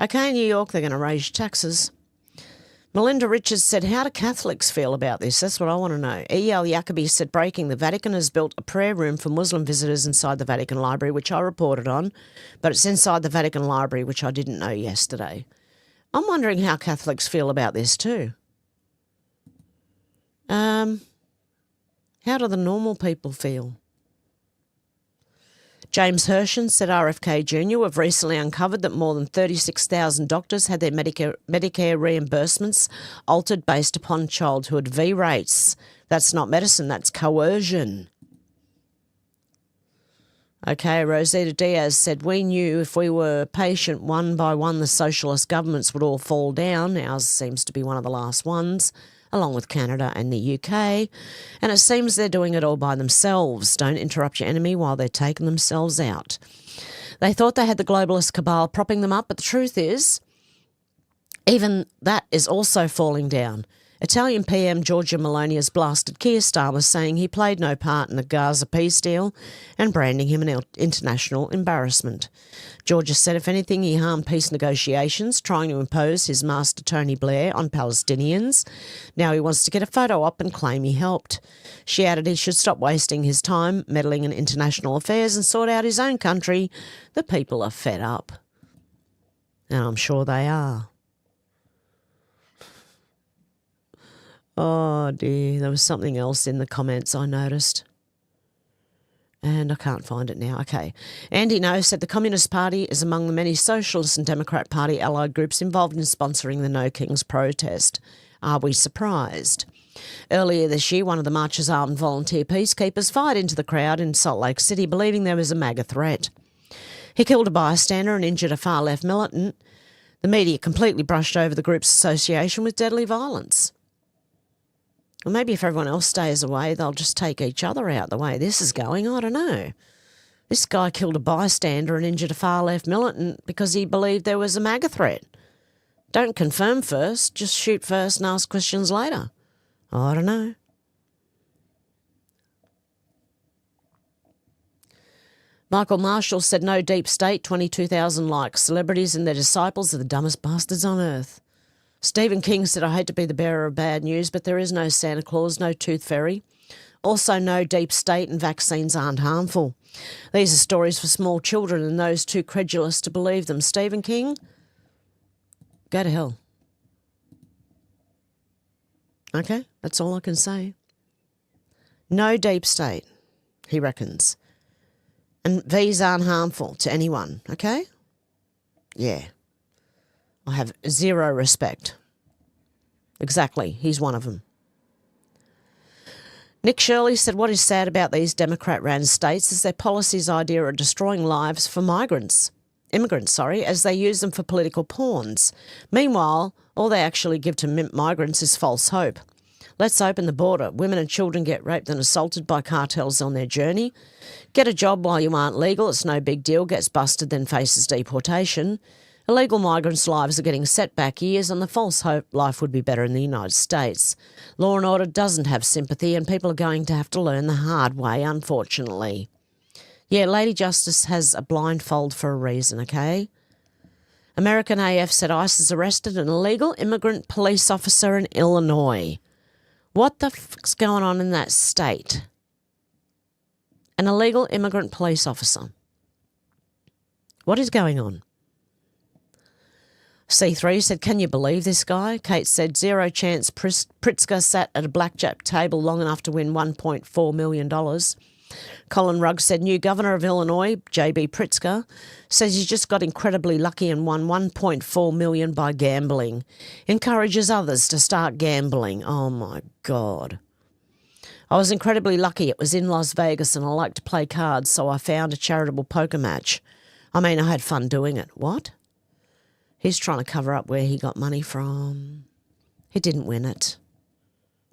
Okay, New York, they're going to raise taxes. Melinda Richards said, how do Catholics feel about this? That's what I want to know. E.L. Jacobi said, breaking, the Vatican has built a prayer room for Muslim visitors inside the Vatican Library, which I reported on, but it's inside the Vatican Library, which I didn't know yesterday. I'm wondering how Catholics feel about this too. How do the normal people feel? James Hershen said RFK Jr. have recently uncovered that more than 36,000 doctors had their Medicare reimbursements altered based upon childhood V rates. That's not medicine, that's coercion. Okay, Rosita Diaz said, we knew if we were patient one by one, the socialist governments would all fall down. Ours seems to be one of the last ones, along with Canada and the UK. And it seems they're doing it all by themselves. Don't interrupt your enemy while they're taking themselves out. They thought they had the globalist cabal propping them up, but the truth is, even that is also falling down. Italian PM Giorgia Meloni has blasted Keir Starmer, saying he played no part in the Gaza peace deal and branding him an international embarrassment. Giorgia said, if anything, he harmed peace negotiations, trying to impose his master Tony Blair on Palestinians. Now he wants to get a photo op and claim he helped. She added he should stop wasting his time meddling in international affairs and sort out his own country. The people are fed up. And I'm sure they are. Oh dear, there was something else in the comments I noticed. And I can't find it now. Okay. Andy No said the Communist Party is among the many Socialist and Democrat Party allied groups involved in sponsoring the No Kings protest. Are we surprised? Earlier this year, one of the march's armed volunteer peacekeepers fired into the crowd in Salt Lake City, believing there was a MAGA threat. He killed a bystander and injured a far-left militant. The media completely brushed over the group's association with deadly violence. Well, maybe if everyone else stays away, they'll just take each other out the way this is going. I don't know. This guy killed a bystander and injured a far-left militant because he believed there was a MAGA threat. Don't confirm first, just shoot first and ask questions later. I don't know. Michael Marshall said no deep state, 22,000 likes. Celebrities and their disciples are the dumbest bastards on earth. Stephen King said, I hate to be the bearer of bad news, but there is no Santa Claus, no tooth fairy. Also, no deep state and vaccines aren't harmful. These are stories for small children and those too credulous to believe them. Stephen King, go to hell. Okay, that's all I can say. No deep state, he reckons. And these aren't harmful to anyone, okay? Yeah. I have zero respect. Exactly. He's one of them. Nick Shirley said, what is sad about these Democrat-ran states is their policies' idea of destroying lives for immigrants, as they use them for political pawns. Meanwhile, all they actually give to migrants is false hope. Let's open the border. Women and children get raped and assaulted by cartels on their journey. Get a job while you aren't legal. It's no big deal. Gets busted, then faces deportation. Illegal migrants' lives are getting set back years, and the false hope life would be better in the United States. Law and order doesn't have sympathy, and people are going to have to learn the hard way, unfortunately. Yeah, Lady Justice has a blindfold for a reason, okay? American AF said ICE has arrested an illegal immigrant police officer in Illinois. What the fuck's going on in that state? An illegal immigrant police officer. What is going on? C3 said, can you believe this guy? Kate said, zero chance Pritzker sat at a blackjack table long enough to win $1.4 million. Colin Rugg said, new governor of Illinois, J.B. Pritzker, says he's just got incredibly lucky and won $1.4 million by gambling. Encourages others to start gambling. Oh, my God. I was incredibly lucky. It was in Las Vegas and I like to play cards, so I found a charitable poker match. I mean, I had fun doing it. What? He's trying to cover up where he got money from. He didn't win it.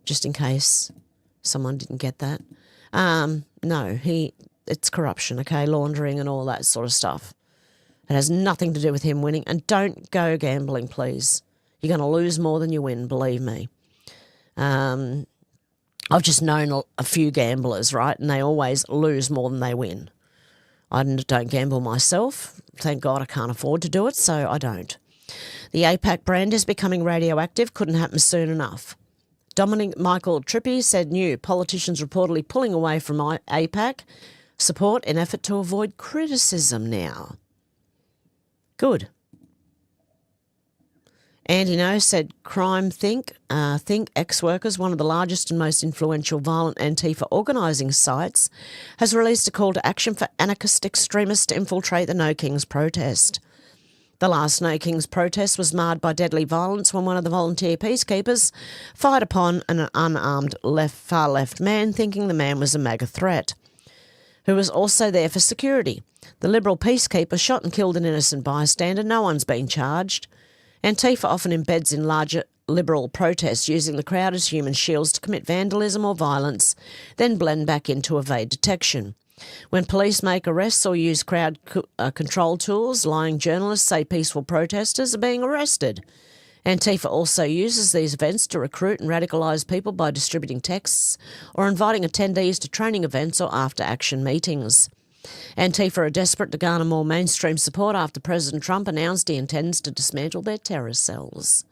Just in case someone didn't get that. No, it's corruption, okay, laundering and all that sort of stuff. It has nothing to do with him winning. And don't go gambling, please. You're going to lose more than you win, believe me. I've just known a few gamblers, right, and they always lose more than they win. I don't gamble myself. Thank God I can't afford to do it, so I don't. The APAC brand is becoming radioactive. Couldn't happen soon enough. Dominic Michael Trippi said new politicians reportedly pulling away from APAC support in effort to avoid criticism now. Good. Andy No said Crime Think ex-workers, one of the largest and most influential violent Antifa organising sites, has released a call to action for anarchist extremists to infiltrate the No Kings protest. The last No Kings protest was marred by deadly violence when one of the volunteer peacekeepers fired upon an unarmed far-left man, thinking the man was a MAGA threat, who was also there for security. The Liberal peacekeeper shot and killed an innocent bystander. No one's been charged. Antifa often embeds in larger Liberal protests, using the crowd as human shields to commit vandalism or violence, then blend back in to evade detection. When police make arrests or use crowd control tools, lying journalists say peaceful protesters are being arrested. Antifa also uses these events to recruit and radicalise people by distributing texts or inviting attendees to training events or after-action meetings. Antifa are desperate to garner more mainstream support after President Trump announced he intends to dismantle their terror cells.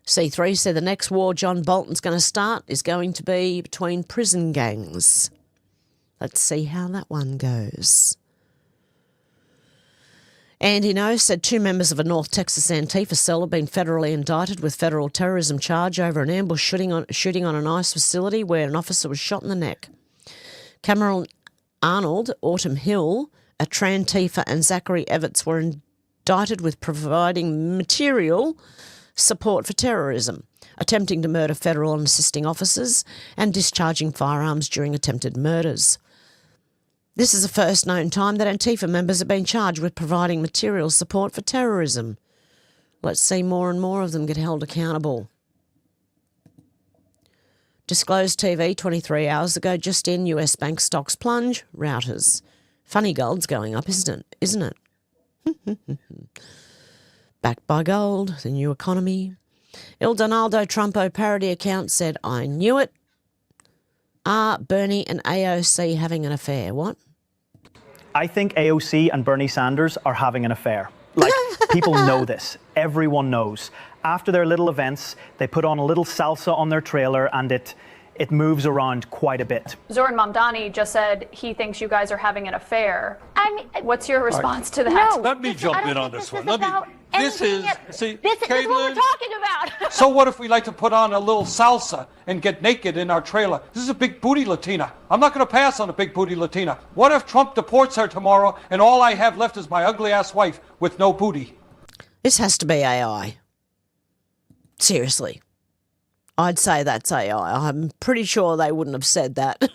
C3 said the next war John Bolton's going to start is going to be between prison gangs. Let's see how that one goes. Andy No said two members of a North Texas Antifa cell have been federally indicted with federal terrorism charge over an ambush shooting on an ICE facility where an officer was shot in the neck. Cameron Arnold, Autumn Hill, a Trantifa and Zachary Evans were indicted with providing material support for terrorism, attempting to murder federal and assisting officers, and discharging firearms during attempted murders. This is the first known time that Antifa members have been charged with providing material support for terrorism. Let's see more and more of them get held accountable. Disclosed TV 23 hours ago, just in, US bank stocks plunge, routers. Funny gold's going up, isn't it? Backed by gold, the new economy. Il Donaldo Trumpo parody account said, I knew it. Are Bernie and AOC having an affair? What? I think AOC and Bernie Sanders are having an affair. Like, people know this. Everyone knows. After their little events, they put on a little salsa on their trailer and it it moves around quite a bit. Zoran Mamdani just said he thinks you guys are having an affair. I mean, what's your response to that? No, let me jump in on this one. This is what we're talking about. So what if we like to put on a little salsa and get naked in our trailer? This is a big booty Latina. I'm not going to pass on a big booty Latina. What if Trump deports her tomorrow and all I have left is my ugly ass wife with no booty? This has to be AI. Seriously. I'd say that's AI. I'm pretty sure they wouldn't have said that.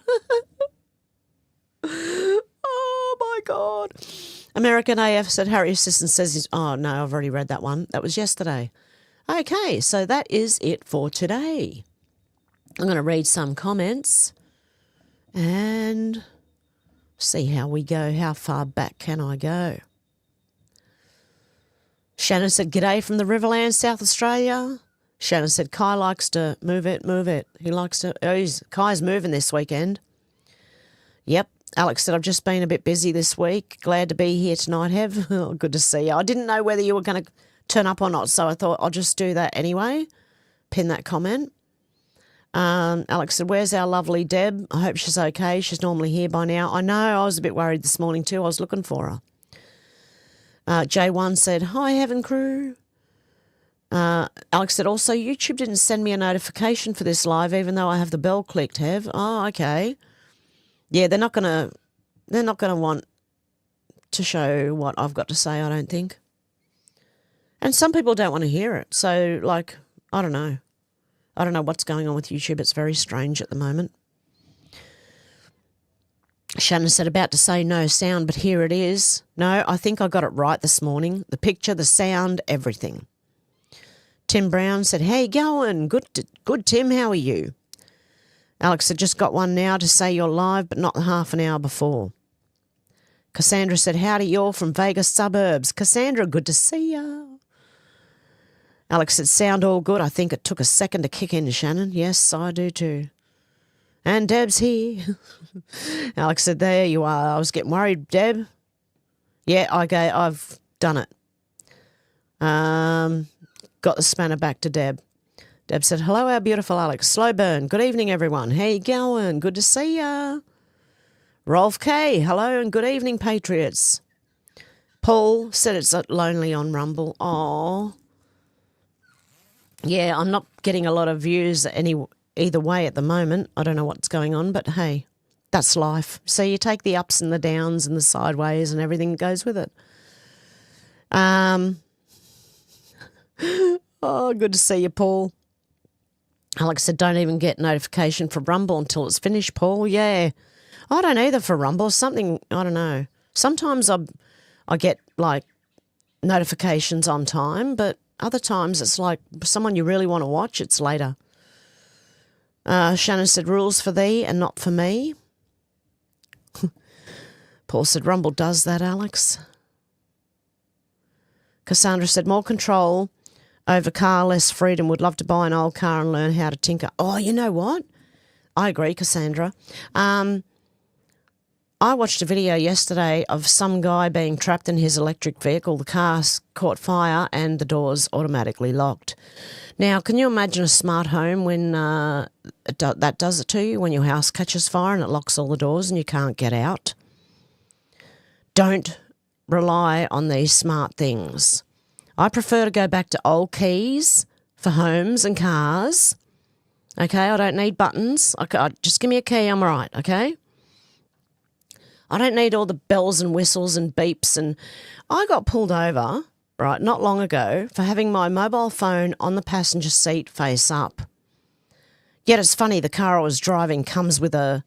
Oh, my God. American AF said Harry Assistant says he's... Oh, no, I've already read that one. That was yesterday. Okay, so that is it for today. I'm going to read some comments and see how we go. How far back can I go? Shannon said, g'day from the Riverland, South Australia. Shannon said, Kai likes to move it. He likes to... Kai's moving this weekend. Yep. Alex said, I've just been a bit busy this week. Glad to be here tonight, Hev. Oh, good to see you. I didn't know whether you were going to turn up or not, so I thought I'll just do that anyway. Pin that comment. Alex said, where's our lovely Deb? I hope she's okay. She's normally here by now. I know. I was a bit worried this morning too. I was looking for her. J1 said, hi, Heaven Crew. Alex said, also, YouTube didn't send me a notification for this live, even though I have the bell clicked, Hev. Oh, okay. Yeah, they're not gonna want to show what I've got to say, I don't think. And some people don't want to hear it. So, like, I don't know. I don't know what's going on with YouTube. It's very strange at the moment. Shannon said, about to say no sound, but here it is. No, I think I got it right this morning. The picture, the sound, everything. Tim Brown said, hey, going? Good, Tim. How are you? Alex said, just got one now to say you're live, but not half an hour before. Cassandra said, howdy, you're from Vegas suburbs. Cassandra, good to see ya. Alex said, sound all good. I think it took a second to kick in, Shannon. Yes, I do too. And Deb's here. Alex said, there you are. I was getting worried, Deb. Yeah, I've done it. Got the spanner back to Deb. Deb said, hello, our beautiful Alex. Slow burn. Good evening, everyone. How you going? Good to see ya. Rolf K, hello and good evening, Patriots. Paul said it's lonely on Rumble. Aw. Yeah, I'm not getting a lot of views either way at the moment. I don't know what's going on, but hey, that's life. So you take the ups and the downs and the sideways and everything that goes with it. Oh, good to see you, Paul. Alex said, don't even get notification for Rumble until it's finished, Paul. Yeah. I don't either for Rumble. Something, I don't know. Sometimes I get, like, notifications on time, but other times it's like someone you really want to watch, it's later. Shannon said, rules for thee and not for me. Paul said, Rumble does that, Alex. Cassandra said, more control over car, less freedom. Would love to buy an old car and learn how to tinker. Oh, you know what? I agree, Cassandra. I watched a video yesterday of some guy being trapped in his electric vehicle. The car caught fire and the doors automatically locked. Now, can you imagine a smart home when that does it to you, when your house catches fire and it locks all the doors and you can't get out? Don't rely on these smart things. I prefer to go back to old keys for homes and cars. Okay, I don't need buttons. Just give me a key, I'm all right, okay? I don't need all the bells and whistles and beeps. And I got pulled over, right, not long ago for having my mobile phone on the passenger seat face up. Yet it's funny, the car I was driving comes with a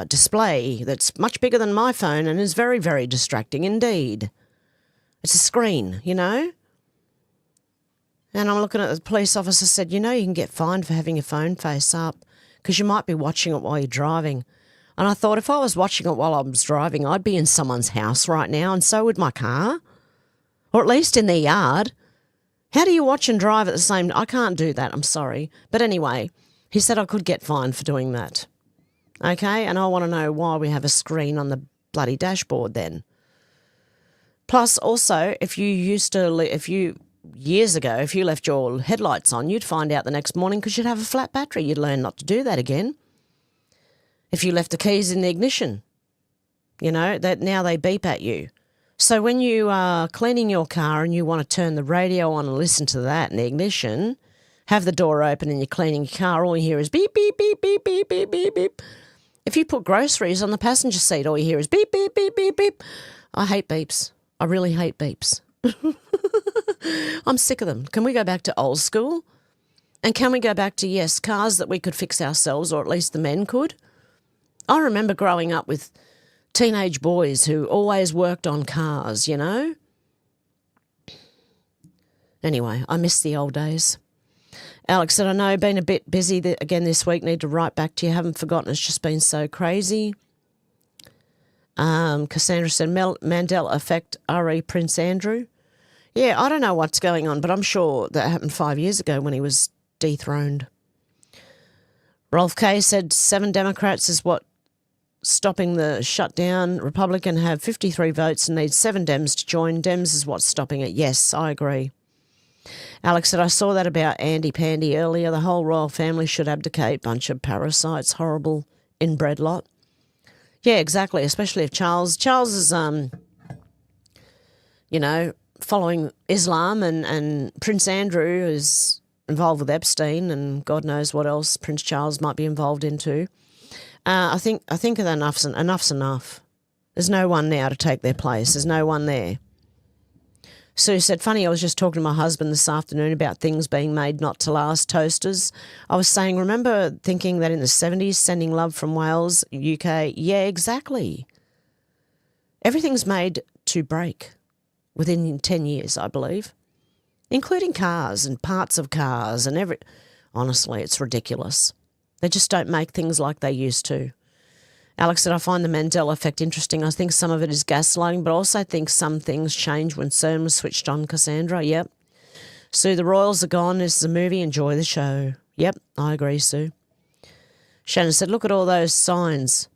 display that's much bigger than my phone and is very, very distracting indeed. It's a screen, you know? And I'm looking at the police officer said, you know, you can get fined for having your phone face up because you might be watching it while you're driving. And I thought if I was watching it while I was driving, I'd be in someone's house right now and so would my car. Or at least in their yard. How do you watch and drive at the same time? I can't do that, I'm sorry. But anyway, he said I could get fined for doing that. Okay, and I want to know why we have a screen on the bloody dashboard then. Plus, also, if you years ago, if you left your headlights on, you'd find out the next morning because you'd have a flat battery. You'd learn not to do that again. If you left the keys in the ignition, you know, that now they beep at you. So when you are cleaning your car and you want to turn the radio on and listen to that in the ignition, have the door open and you're cleaning your car, all you hear is beep, beep, beep, beep, beep, beep, beep, beep. If you put groceries on the passenger seat, all you hear is beep, beep, beep, beep, beep. I hate beeps. I really hate beeps. I'm sick of them. Can we go back to old school? And can we go back to, yes, cars that we could fix ourselves, or at least the men could? I remember growing up with teenage boys who always worked on cars, you know? Anyway, I miss the old days. Alex said, I know, been a bit busy again this week, need to write back to you. Haven't forgotten, it's just been so crazy. Cassandra said, Mandela effect, RE Prince Andrew. Yeah, I don't know what's going on, but I'm sure that happened 5 years ago when he was dethroned. Rolf K said 7 Democrats is what stopping the shutdown. Republican have 53 votes and needs 7 Dems to join. Dems is what's stopping it. Yes, I agree. Alex said, I saw that about Andy Pandy earlier. The whole royal family should abdicate. Bunch of parasites, horrible inbred lot. Yeah, exactly, especially if Charles is, you know, following Islam, and Prince Andrew is involved with Epstein, and God knows what else Prince Charles might be involved in too. I think enough's enough. There's no one now to take their place. There's no one there. Sue said, funny, I was just talking to my husband this afternoon about things being made not to last, toasters. I was saying, remember thinking that in the 70s, sending love from Wales, UK? Yeah, exactly. Everything's made to break within 10 years, I believe, including cars and parts of cars and honestly, it's ridiculous. They just don't make things like they used to. Alex said, I find the Mandela effect interesting. I think some of it is gaslighting, but I also think some things change when CERN was switched on, Cassandra. Yep. Sue, the royals are gone. This is a movie. Enjoy the show. Yep, I agree, Sue. Shannon said, look at all those signs.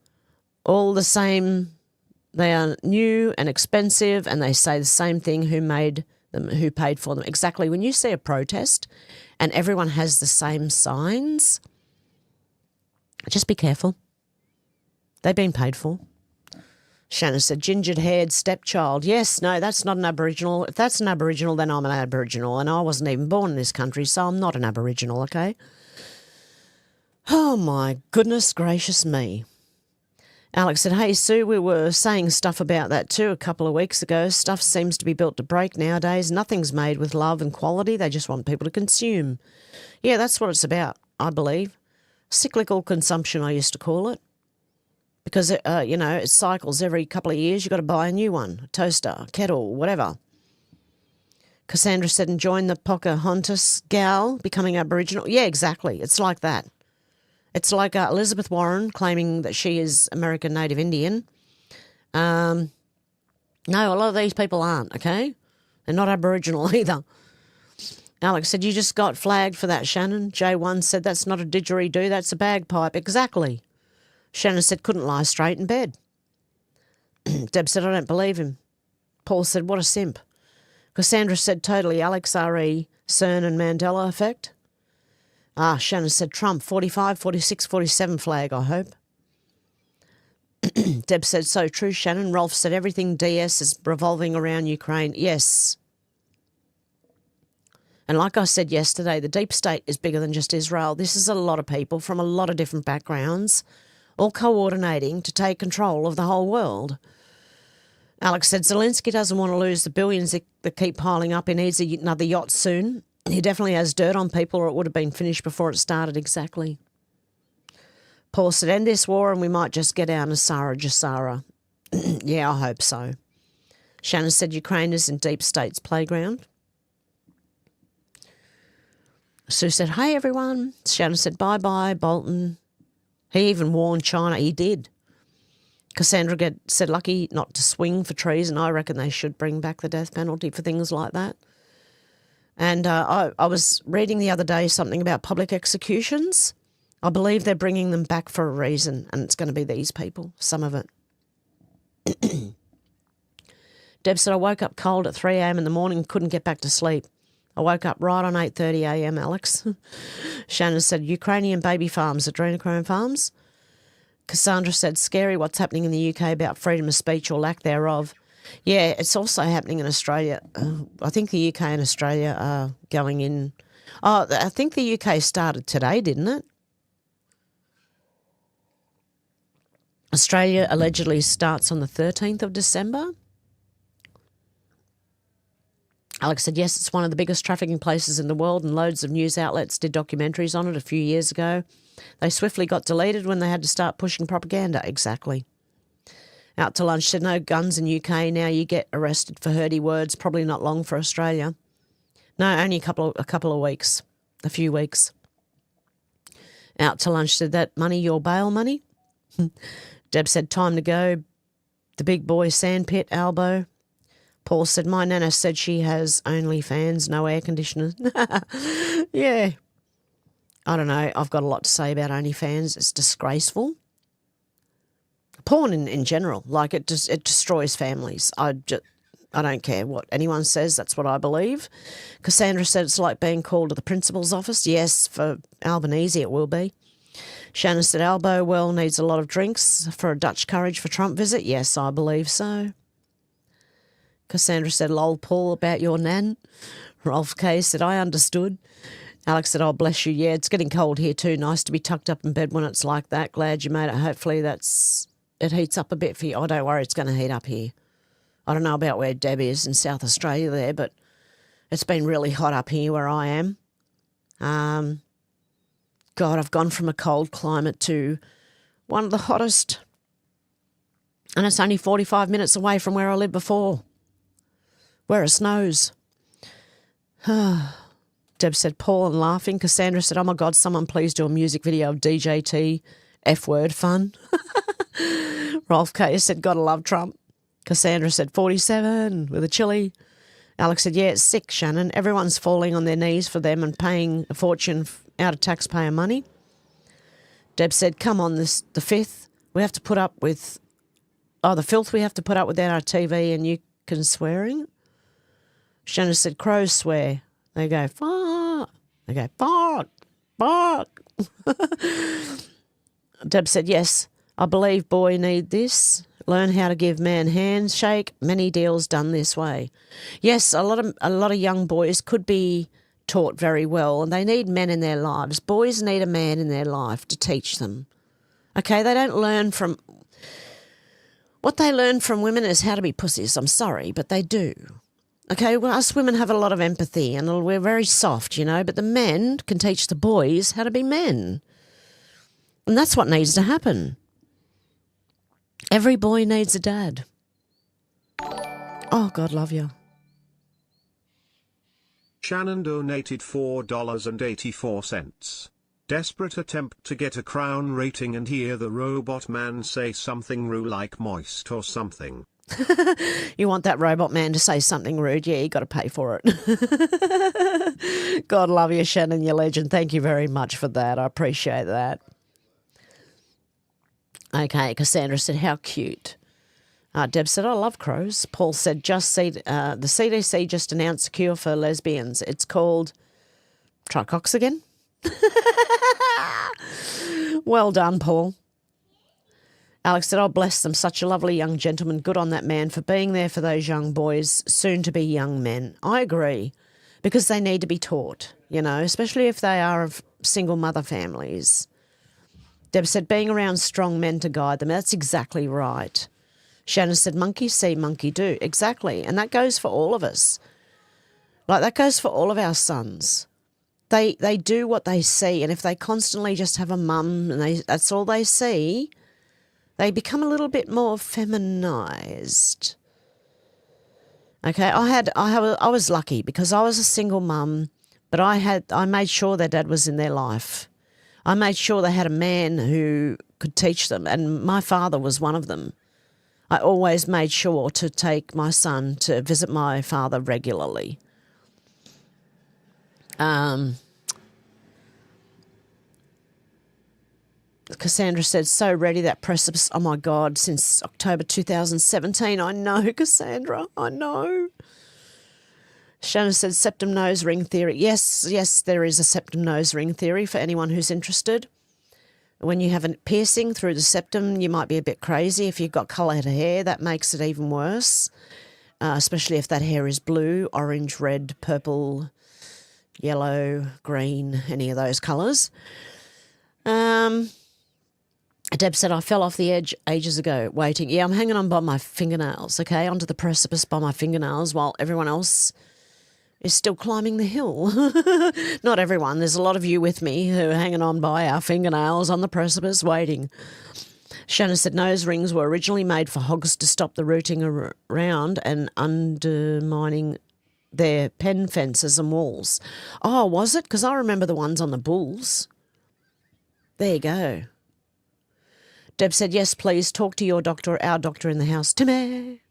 All the same. They are new and expensive, and they say the same thing who made them, who paid for them. Exactly. When you see a protest and everyone has the same signs, just be careful. They've been paid for. Shannon said, gingered-haired stepchild. Yes, no, that's not an Aboriginal. If that's an Aboriginal, then I'm an Aboriginal, and I wasn't even born in this country, so I'm not an Aboriginal, okay? Oh, my goodness gracious me. Alex said, hey, Sue, we were saying stuff about that too a couple of weeks ago. Stuff seems to be built to break nowadays. Nothing's made with love and quality. They just want people to consume. Yeah, that's what it's about, I believe. Cyclical consumption, I used to call it. Because, you know, it cycles every couple of years. You've got to buy a new one, a toaster, a kettle, whatever. Cassandra said, and join the Pocahontas gal becoming Aboriginal. Yeah, exactly. It's like that. It's like Elizabeth Warren claiming that she is American Native Indian. No, a lot of these people aren't, okay? They're not Aboriginal either. Alex said, you just got flagged for that, Shannon. J1 said, that's not a didgeridoo, that's a bagpipe. Exactly. Shannon said, couldn't lie straight in bed. Deb said, I don't believe him. Paul said, what a simp. Cassandra said, totally, Alex, RE, CERN and Mandela effect. Shannon said, Trump, 45, 46, 47 flag, I hope. Deb said, so true, Shannon. Rolf said, everything DS is revolving around Ukraine. Yes. And like I said yesterday, the deep state is bigger than just Israel. This is a lot of people from a lot of different backgrounds, all coordinating to take control of the whole world. Alex said, Zelensky doesn't want to lose the billions that keep piling up. He needs another yacht soon. He definitely has dirt on people, or it would have been finished before it started. Exactly. Paul said, end this war and we might just get our Nasara Jasara. Yeah, I hope so. Shannon said, Ukraine is in deep state's playground. Sue said, hey, everyone. Shannon said, bye-bye, Bolton. He even warned China. He did. Cassandra said, lucky not to swing for trees, and I reckon they should bring back the death penalty for things like that. And I was reading the other day something about public executions. I believe they're bringing them back for a reason, and it's going to be these people, some of it. Deb said, I woke up cold at 3 a.m. in the morning and couldn't get back to sleep. I woke up right on 8:30 a.m., Alex. Shannon said, Ukrainian baby farms, adrenochrome farms. Cassandra said, scary what's happening in the UK about freedom of speech or lack thereof. Yeah, it's also happening in Australia. I think the UK and Australia are going in. Oh, I think the UK started today, didn't it? Australia allegedly starts on the 13th of December. Alex said, yes, it's one of the biggest trafficking places in the world and loads of news outlets did documentaries on it a few years ago. They swiftly got deleted when they had to start pushing propaganda. Exactly. Out to lunch said, no guns in UK. Now you get arrested for hurdy words. Probably not long for Australia. No, only a couple of weeks, a few weeks. Out to lunch said, that money your bail money? Deb said, time to go. The big boy sandpit, Albo. Paul said, my nana said she has only fans, no air conditioners. Yeah. I don't know. I've got a lot to say about OnlyFans. It's disgraceful. Porn in general, like it destroys families. I don't care what anyone says. That's what I believe. Cassandra said it's like being called to the principal's office. Yes, for Albanese it will be. Shannon said Albo well needs a lot of drinks for a Dutch courage for Trump visit. Yes, I believe so. Cassandra said, lol, Paul, about your nan. Rolf K said, I understood. Alex said, oh, bless you. Yeah, it's getting cold here too. Nice to be tucked up in bed when it's like that. Glad you made it. Hopefully it heats up a bit for you. Oh, don't worry, it's going to heat up here. I don't know about where Deb is in South Australia there, but it's been really hot up here where I am. God, I've gone from a cold climate to one of the hottest. And it's only 45 minutes away from where I lived before, where it snows. Deb said, Paul and laughing. Cassandra said, oh my God, someone please do a music video of DJT, F-word fun. Rolf K said, gotta love Trump. Cassandra said, 47 with a chili. Alex said, yeah, it's sick, Shannon. Everyone's falling on their knees for them and paying a fortune out of taxpayer money. Deb said, come on, the 5th, we have to put up with, the filth we have to put up with our TV and you can swearing. Shannon said, crows swear. They go, fuck. They go, fuck, fuck. Deb said, yes, I believe boy need this. Learn how to give man handshake. Many deals done this way. Yes, a lot of young boys could be taught very well and they need men in their lives. Boys need a man in their life to teach them. Okay, they don't learn from... What they learn from women is how to be pussies. I'm sorry, but they do. Okay, well, us women have a lot of empathy and we're very soft, you know, but the men can teach the boys how to be men. And that's what needs to happen. Every boy needs a dad. Oh, God love you. Shannon donated $4.84. Desperate attempt to get a crown rating and hear the robot man say something rude like moist or something. You want that robot man to say something rude? Yeah, you got to pay for it. God love you, Shannon, you legend. Thank you very much for that. I appreciate that. Okay, Cassandra said, how cute. Deb said, I love crows. Paul said, the CDC just announced a cure for lesbians. It's called Tricox again. Well done, Paul. Alex said, oh, bless them, such a lovely young gentleman. Good on that man for being there for those young boys, soon to be young men. I agree, because they need to be taught, you know, especially if they are of single mother families. Deb said, being around strong men to guide them. That's exactly right. Shannon said, monkey see, monkey do. Exactly, and that goes for all of us. Like, that goes for all of our sons. They do what they see, and if they constantly just have a mum and that's all they see, they become a little bit more feminized. Okay, I was lucky because I was a single mum, but I made sure their dad was in their life. I made sure they had a man who could teach them, and my father was one of them. I always made sure to take my son to visit my father regularly. Cassandra said, so ready, that precipice. Oh, my God, since October 2017. I know, Cassandra, I know. Shannon said septum nose ring theory. Yes, there is a septum nose ring theory for anyone who's interested. When you have a piercing through the septum, you might be a bit crazy. If you've got coloured hair, that makes it even worse, especially if that hair is blue, orange, red, purple, yellow, green, any of those colours. Deb said, I fell off the edge ages ago waiting. Yeah, I'm hanging on by my fingernails, okay, onto the precipice by my fingernails while everyone else is still climbing the hill. Not everyone. There's a lot of you with me who are hanging on by our fingernails on the precipice waiting. Shannon said nose rings were originally made for hogs to stop the rooting around and undermining their pen fences and walls. Oh, was it? Because I remember the ones on the bulls. There you go. Deb said, yes, please talk to your doctor, our doctor in the house, Timmy.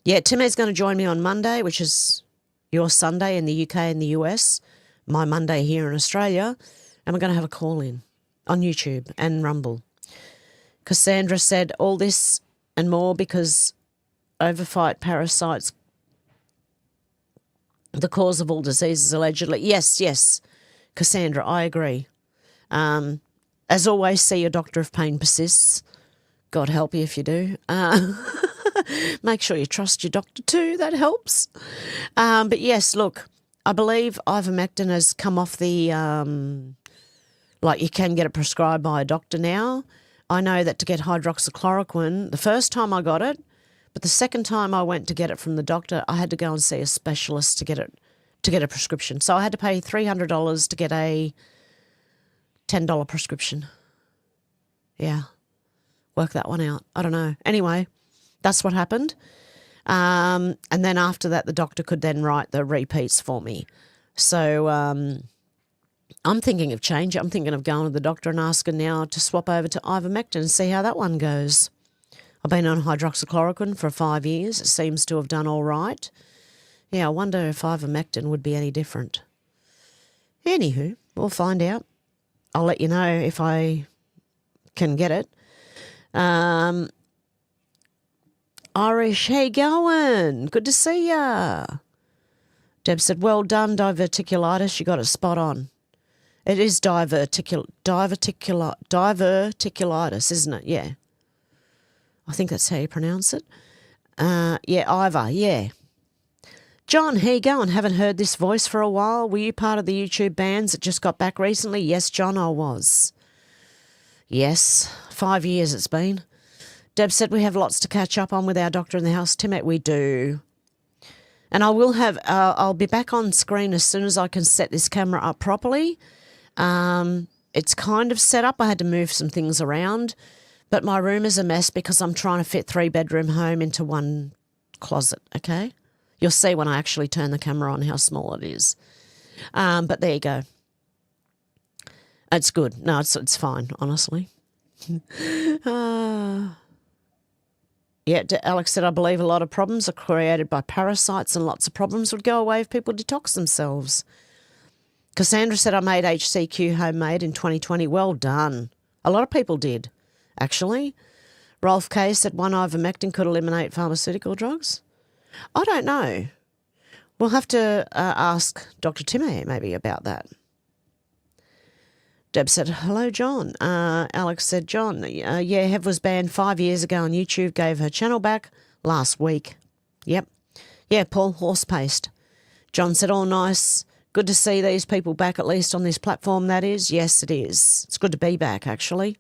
Yeah, Timmy's going to join me on Monday, which is your Sunday in the UK and the US, my Monday here in Australia, and we're going to have a call-in on YouTube and Rumble. Cassandra said all this and more because overfight parasites, the cause of all diseases allegedly. Yes, Cassandra, I agree. As always, see your doctor if pain persists. God help you if you do. Make sure you trust your doctor too. That helps. But yes, look, I believe ivermectin has come off the, like you can get it prescribed by a doctor now. I know that to get hydroxychloroquine, the first time I got it, but the second time I went to get it from the doctor, I had to go and see a specialist to get a prescription. So I had to pay $300 to get a $10 prescription. Yeah. Work that one out. I don't know. Anyway, that's what happened. And then after that, the doctor could then write the repeats for me. So I'm thinking of change. I'm thinking of going to the doctor and asking now to swap over to ivermectin and see how that one goes. I've been on hydroxychloroquine for 5 years. It seems to have done all right. Yeah, I wonder if ivermectin would be any different. Anywho, we'll find out. I'll let you know if I can get it. Irish, how you going? Good to see ya. Deb said, well done, diverticulitis. You got it spot on. It is diverticulitis, isn't it? Yeah. I think that's how you pronounce it. Yeah, Ivor, yeah. John, how you going? Haven't heard this voice for a while. Were you part of the YouTube bands that just got back recently? Yes, John, I was. Yes, 5 years it's been. Deb said we have lots to catch up on with our doctor in the house. Timette, we do. And I will have, I'll be back on screen as soon as I can set this camera up properly. It's kind of set up. I had to move some things around. But my room is a mess because I'm trying to fit 3-bedroom home into one closet, okay? You'll see when I actually turn the camera on how small it is. But there you go. It's good. No, it's fine, honestly. Yeah, Alex said, I believe a lot of problems are created by parasites and lots of problems would go away if people detox themselves. Cassandra said, I made HCQ homemade in 2020. Well done. A lot of people did, actually. Rolf K said one ivermectin could eliminate pharmaceutical drugs. I don't know. We'll have to ask Dr. Timmy maybe about that. Deb said, hello, John. Alex said, John, yeah, Hev was banned 5 years ago on YouTube, gave her channel back last week. Yep. Yeah, Paul, horse paste. John said, oh, nice. Good to see these people back, at least on this platform, that is. Yes, it is. It's good to be back, actually.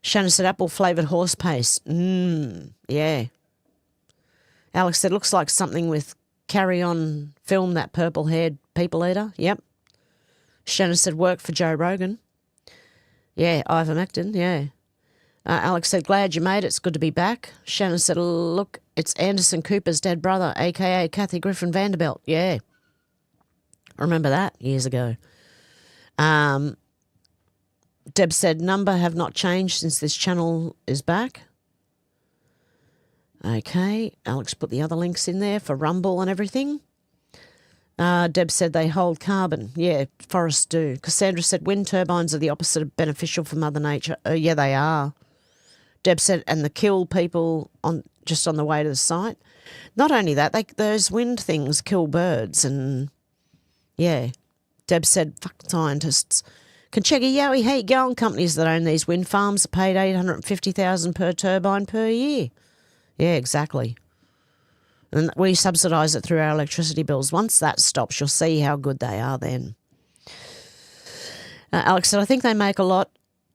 Shannon said, apple-flavoured horse paste. Yeah. Alex said, looks like something with Carry On film, that purple-haired people eater. Yep. Shannon said, work for Joe Rogan. Yeah, ivermectin, yeah. Alex said, glad you made it. It's good to be back. Shannon said, look, it's Anderson Cooper's dead brother, a.k.a. Kathy Griffin Vanderbilt. Yeah. Remember that years ago. Deb said, number have not changed since this channel is back. Okay. Alex put the other links in there for Rumble and everything. Deb said they hold carbon. Yeah, forests do. Cassandra said wind turbines are the opposite of beneficial for Mother Nature. Yeah, they are. Deb said, and the kill people on... just on the way to the site. Not only that, those wind things kill birds and, yeah. Deb said, fuck scientists. Conchega Yowie, how you going? Companies that own these wind farms are paid $850,000 per turbine per year. Yeah, exactly. And we subsidise it through our electricity bills. Once that stops, you'll see how good they are then. Alex said, I think they make a lot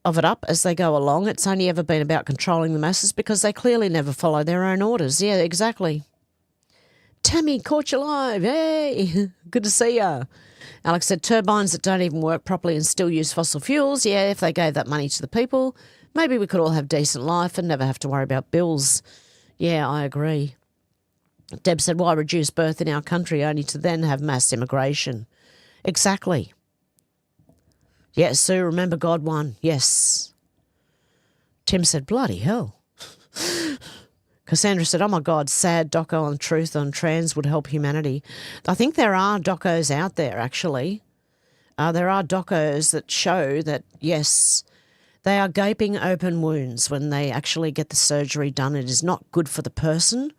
of it up as they go along. It's only ever been about controlling the masses because they clearly never follow their own orders. Yeah, exactly. Tammy, caught you live. Hey, good to see ya. Alex said, turbines that don't even work properly and still use fossil fuels. Yeah, if they gave that money to the people, maybe we could all have decent life and never have to worry about bills. Yeah, I agree. Deb said, why reduce birth in our country only to then have mass immigration? Exactly. Yes, Sue, remember God won. Yes. Tim said, bloody hell. Cassandra said, oh my God, sad doco on truth on trans would help humanity. I think there are docos out there, actually. There are docos that show that, yes, they are gaping open wounds when they actually get the surgery done. It is not good for the person.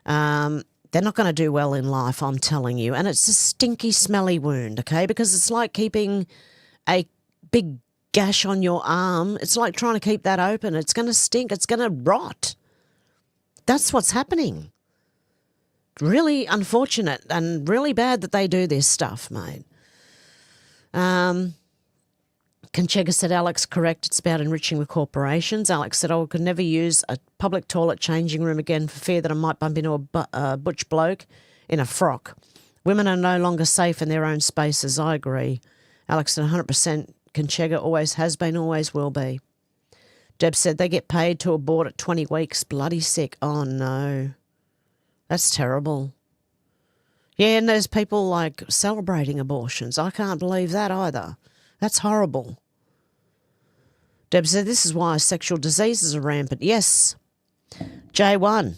They're not going to do well in life, I'm telling you. And it's a stinky, smelly wound, okay? Because it's like keeping a big gash on your arm. It's like trying to keep that open. It's going to stink. It's going to rot. That's what's happening. Really unfortunate and really bad that they do this stuff, mate. Conchega said, Alex, correct, it's about enriching the corporations. Alex said, I could never use a public toilet changing room again for fear that I might bump into a butch bloke in a frock. Women are no longer safe in their own spaces. I agree. Alex said, 100%. Conchega always has been, always will be. Deb said, they get paid to abort at 20 weeks. Bloody sick. Oh, no. That's terrible. Yeah, and there's people, like, celebrating abortions. I can't believe that either. That's horrible. Deb said, this is why sexual diseases are rampant. Yes. J1,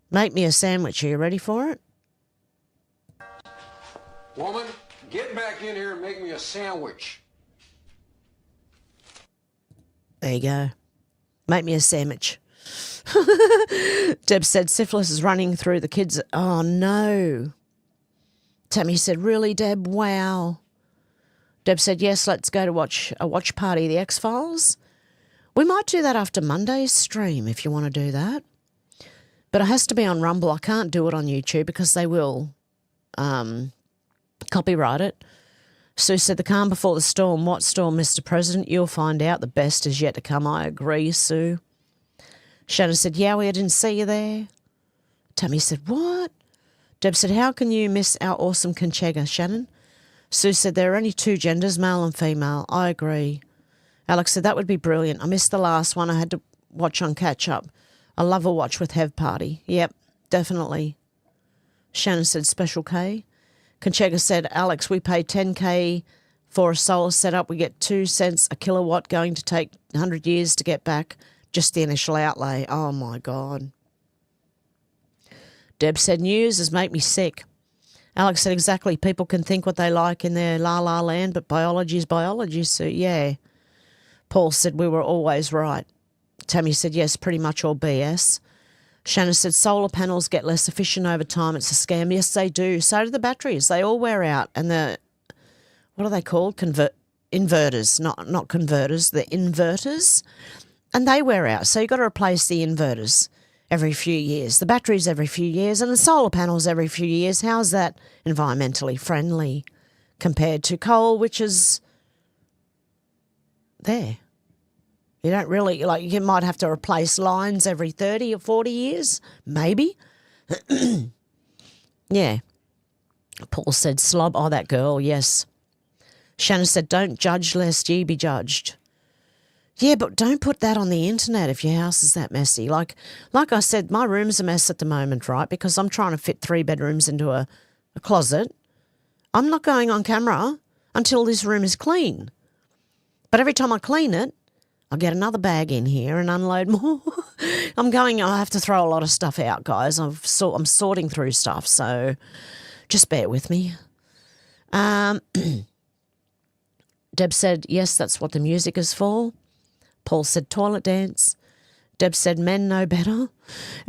make me a sandwich. Are you ready for it? Woman, get back in here and make me a sandwich. There you go. Make me a sandwich. Deb said, syphilis is running through the kids. Oh, no. Tammy said, really, Deb? Wow. Deb said, yes, let's go to watch a watch party of the X-Files. We might do that after Monday's stream if you want to do that. But it has to be on Rumble. I can't do it on YouTube because they will copyright it. Sue said, the calm before the storm. What storm, Mr. President? You'll find out. The best is yet to come. I agree, Sue. Shannon said, Yowie, I didn't see you there. Tammy said, what? Deb said, how can you miss our awesome Conchega, Shannon? Sue said, there are only two genders, male and female. I agree. Alex said, that would be brilliant. I missed the last one. I had to watch on catch-up. I love a watch with Hev Party. Yep, definitely. Shannon said, Special K. Conchega said, Alex, we pay $10K for a solar setup. We get 2 cents a kilowatt, going to take 100 years to get back. Just the initial outlay. Oh, my God. Deb said, news has made me sick. Alex said, exactly. People can think what they like in their la-la land, but biology is biology, so yeah. Paul said, we were always right. Tammy said, yes, pretty much all BS. Shannon said, solar panels get less efficient over time. It's a scam. Yes, they do. So do the batteries. They all wear out. And the, what are they called? Inverters, not converters. The inverters. And they wear out. So you've got to replace the inverters every few years. The batteries every few years. And the solar panels every few years. How's that environmentally friendly compared to coal, which is there? You don't really, like, you might have to replace lines every 30 or 40 years, maybe. Yeah. Paul said, slob. Oh, that girl, yes. Shannon said, don't judge lest ye be judged. Yeah, but don't put that on the internet if your house is that messy. Like I said, my room's a mess at the moment, right, because I'm trying to fit 3 bedrooms into a closet. I'm not going on camera until this room is clean. But every time I clean it, I'll get another bag in here and unload more. I have to throw a lot of stuff out, guys. I'm sorting through stuff, so just bear with me. Deb said, yes, that's what the music is for. Paul said, toilet dance. Deb said, men know better.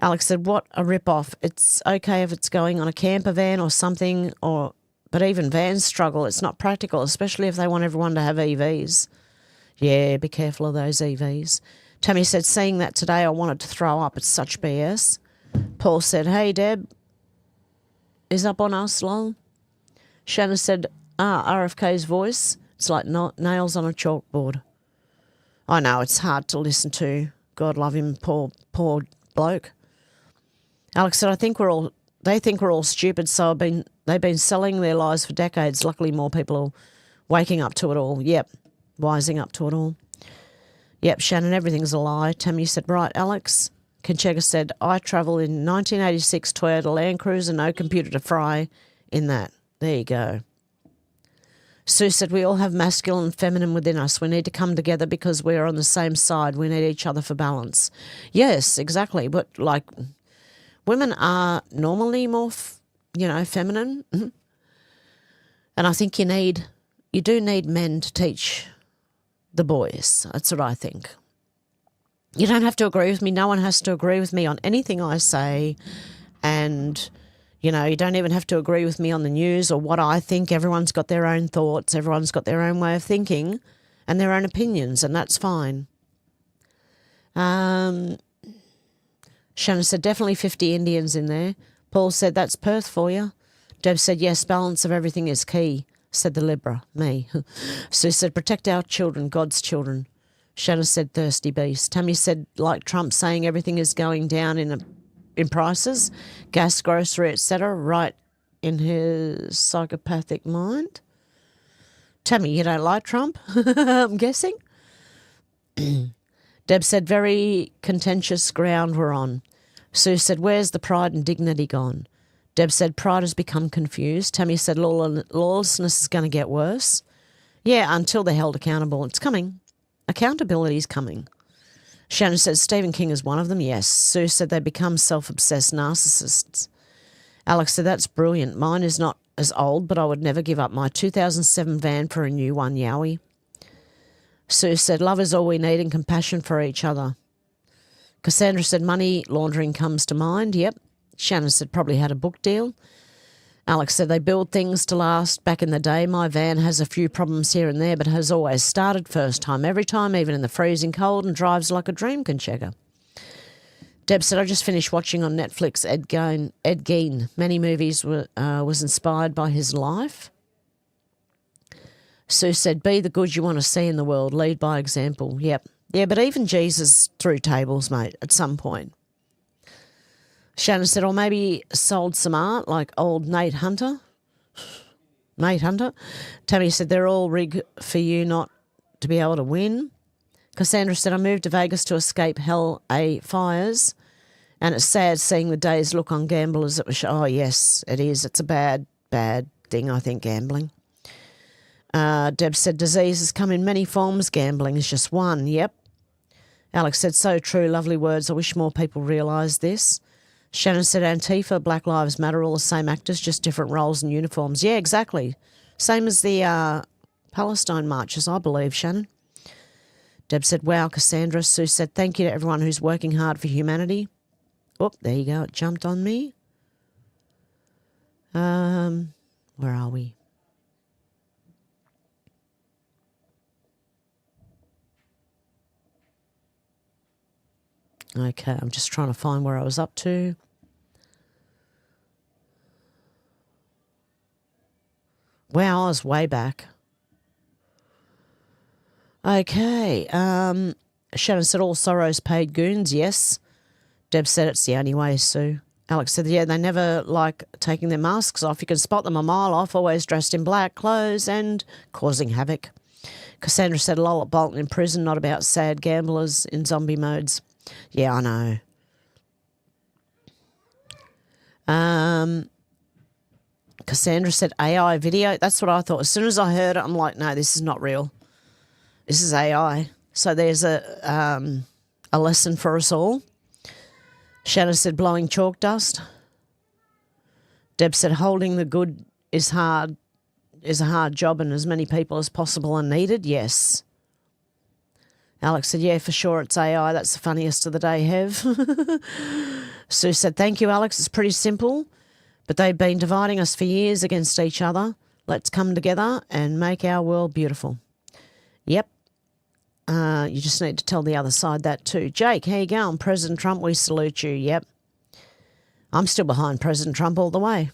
Alex said, what a rip-off. It's okay if it's going on a camper van or something, but even vans struggle. It's not practical, especially if they want everyone to have EVs. Yeah, be careful of those EVs. Tammy said, seeing that today, I wanted to throw up. It's such BS. Paul said, hey, Deb, is up on us, lol. Shannon said, RFK's voice. It's like nails on a chalkboard. I know, it's hard to listen to. God love him, poor bloke. Alex said, they think we're all stupid, so they've been selling their lies for decades. Luckily, more people are waking up to it all. Yep, wising up to it all. Yep, Shannon, everything's a lie. Tammy said, right, Alex. Conchega said, I travel in 1986 Toyota Land Cruiser, no computer to fry in that. There you go. Sue said, we all have masculine and feminine within us. We need to come together because we're on the same side. We need each other for balance. Yes, exactly. But, like, women are normally more, feminine. And I think you do need men to teach the boys. That's what I think. You don't have to agree with me. No one has to agree with me on anything I say. And you don't even have to agree with me on the news or what I think. Everyone's got their own thoughts. Everyone's got their own way of thinking and their own opinions, and that's fine. Shannon said, definitely 50 Indians in there. Paul said, that's Perth for you. Deb said, yes, balance of everything is key, said the Libra, me. Sue said, protect our children, God's children. Shannon said, thirsty beast. Tammy said, like Trump saying everything is going down in prices, gas, grocery, etc., right in his psychopathic mind. Tammy, you don't like Trump? I'm guessing. Deb said, very contentious ground we're on. Sue said, where's the pride and dignity gone? Deb said, pride has become confused. Tammy said, lawlessness is going to get worse. Yeah, until they're held accountable. It's coming. Accountability is coming. Shannon said Stephen King is one of them. Yes. Sue said they become self-obsessed narcissists. Alex said that's brilliant. Mine is not as old, but I would never give up my 2007 van for a new one, yowie. Sue said love is all we need and compassion for each other. Cassandra said money laundering comes to mind. Yep. Shannon said probably had a book deal. Alex said they build things to last. Back in the day, my van has a few problems here and there, but has always started first time every time, even in the freezing cold, and drives like a dream, Conchega. Deb said, I just finished watching on Netflix Ed Gein. Many movies was inspired by his life. Sue said, be the good you want to see in the world. Lead by example. Yep. Yeah, but even Jesus threw tables, mate, at some point. Shannon said, or maybe sold some art like old Nate Hunter. Tammy said, they're all rigged for you not to be able to win. Cassandra said, I moved to Vegas to escape hell fires, and it's sad seeing the day's look on gamblers. Oh, yes, it is. It's a bad, bad thing, I think, gambling. Deb said, diseases come in many forms. Gambling is just one. Yep. Alex said, so true. Lovely words. I wish more people realised this. Shannon said, Antifa, Black Lives Matter, all the same actors, just different roles and uniforms. Yeah, exactly. Same as the Palestine marches, I believe, Shannon. Deb said, wow, Cassandra. Sue said, thank you to everyone who's working hard for humanity. Oh, there you go. It jumped on me. Where are we? Okay, I'm just trying to find where I was up to. Wow, I was way back. Okay. Shannon said all sorrows paid goons. Yes. Deb said it's the only way, Sue. Alex said, yeah, they never like taking their masks off. You can spot them a mile off, always dressed in black clothes and causing havoc. Cassandra said, lol at Bolton in prison, not about sad gamblers in zombie modes. Yeah, I know. Cassandra said AI video. That's what I thought. As soon as I heard it, I'm like, no, this is not real. This is AI. So there's a lesson for us all. Shannon said blowing chalk dust. Deb said holding the good is a hard job and as many people as possible are needed. Yes. Alex said, yeah, for sure, it's AI. That's the funniest of the day, Hev. Sue said, thank you, Alex. It's pretty simple, but they've been dividing us for years against each other. Let's come together and make our world beautiful. Yep. You just need to tell the other side that too. Jake, how you going? President Trump, we salute you. Yep. I'm still behind President Trump all the way.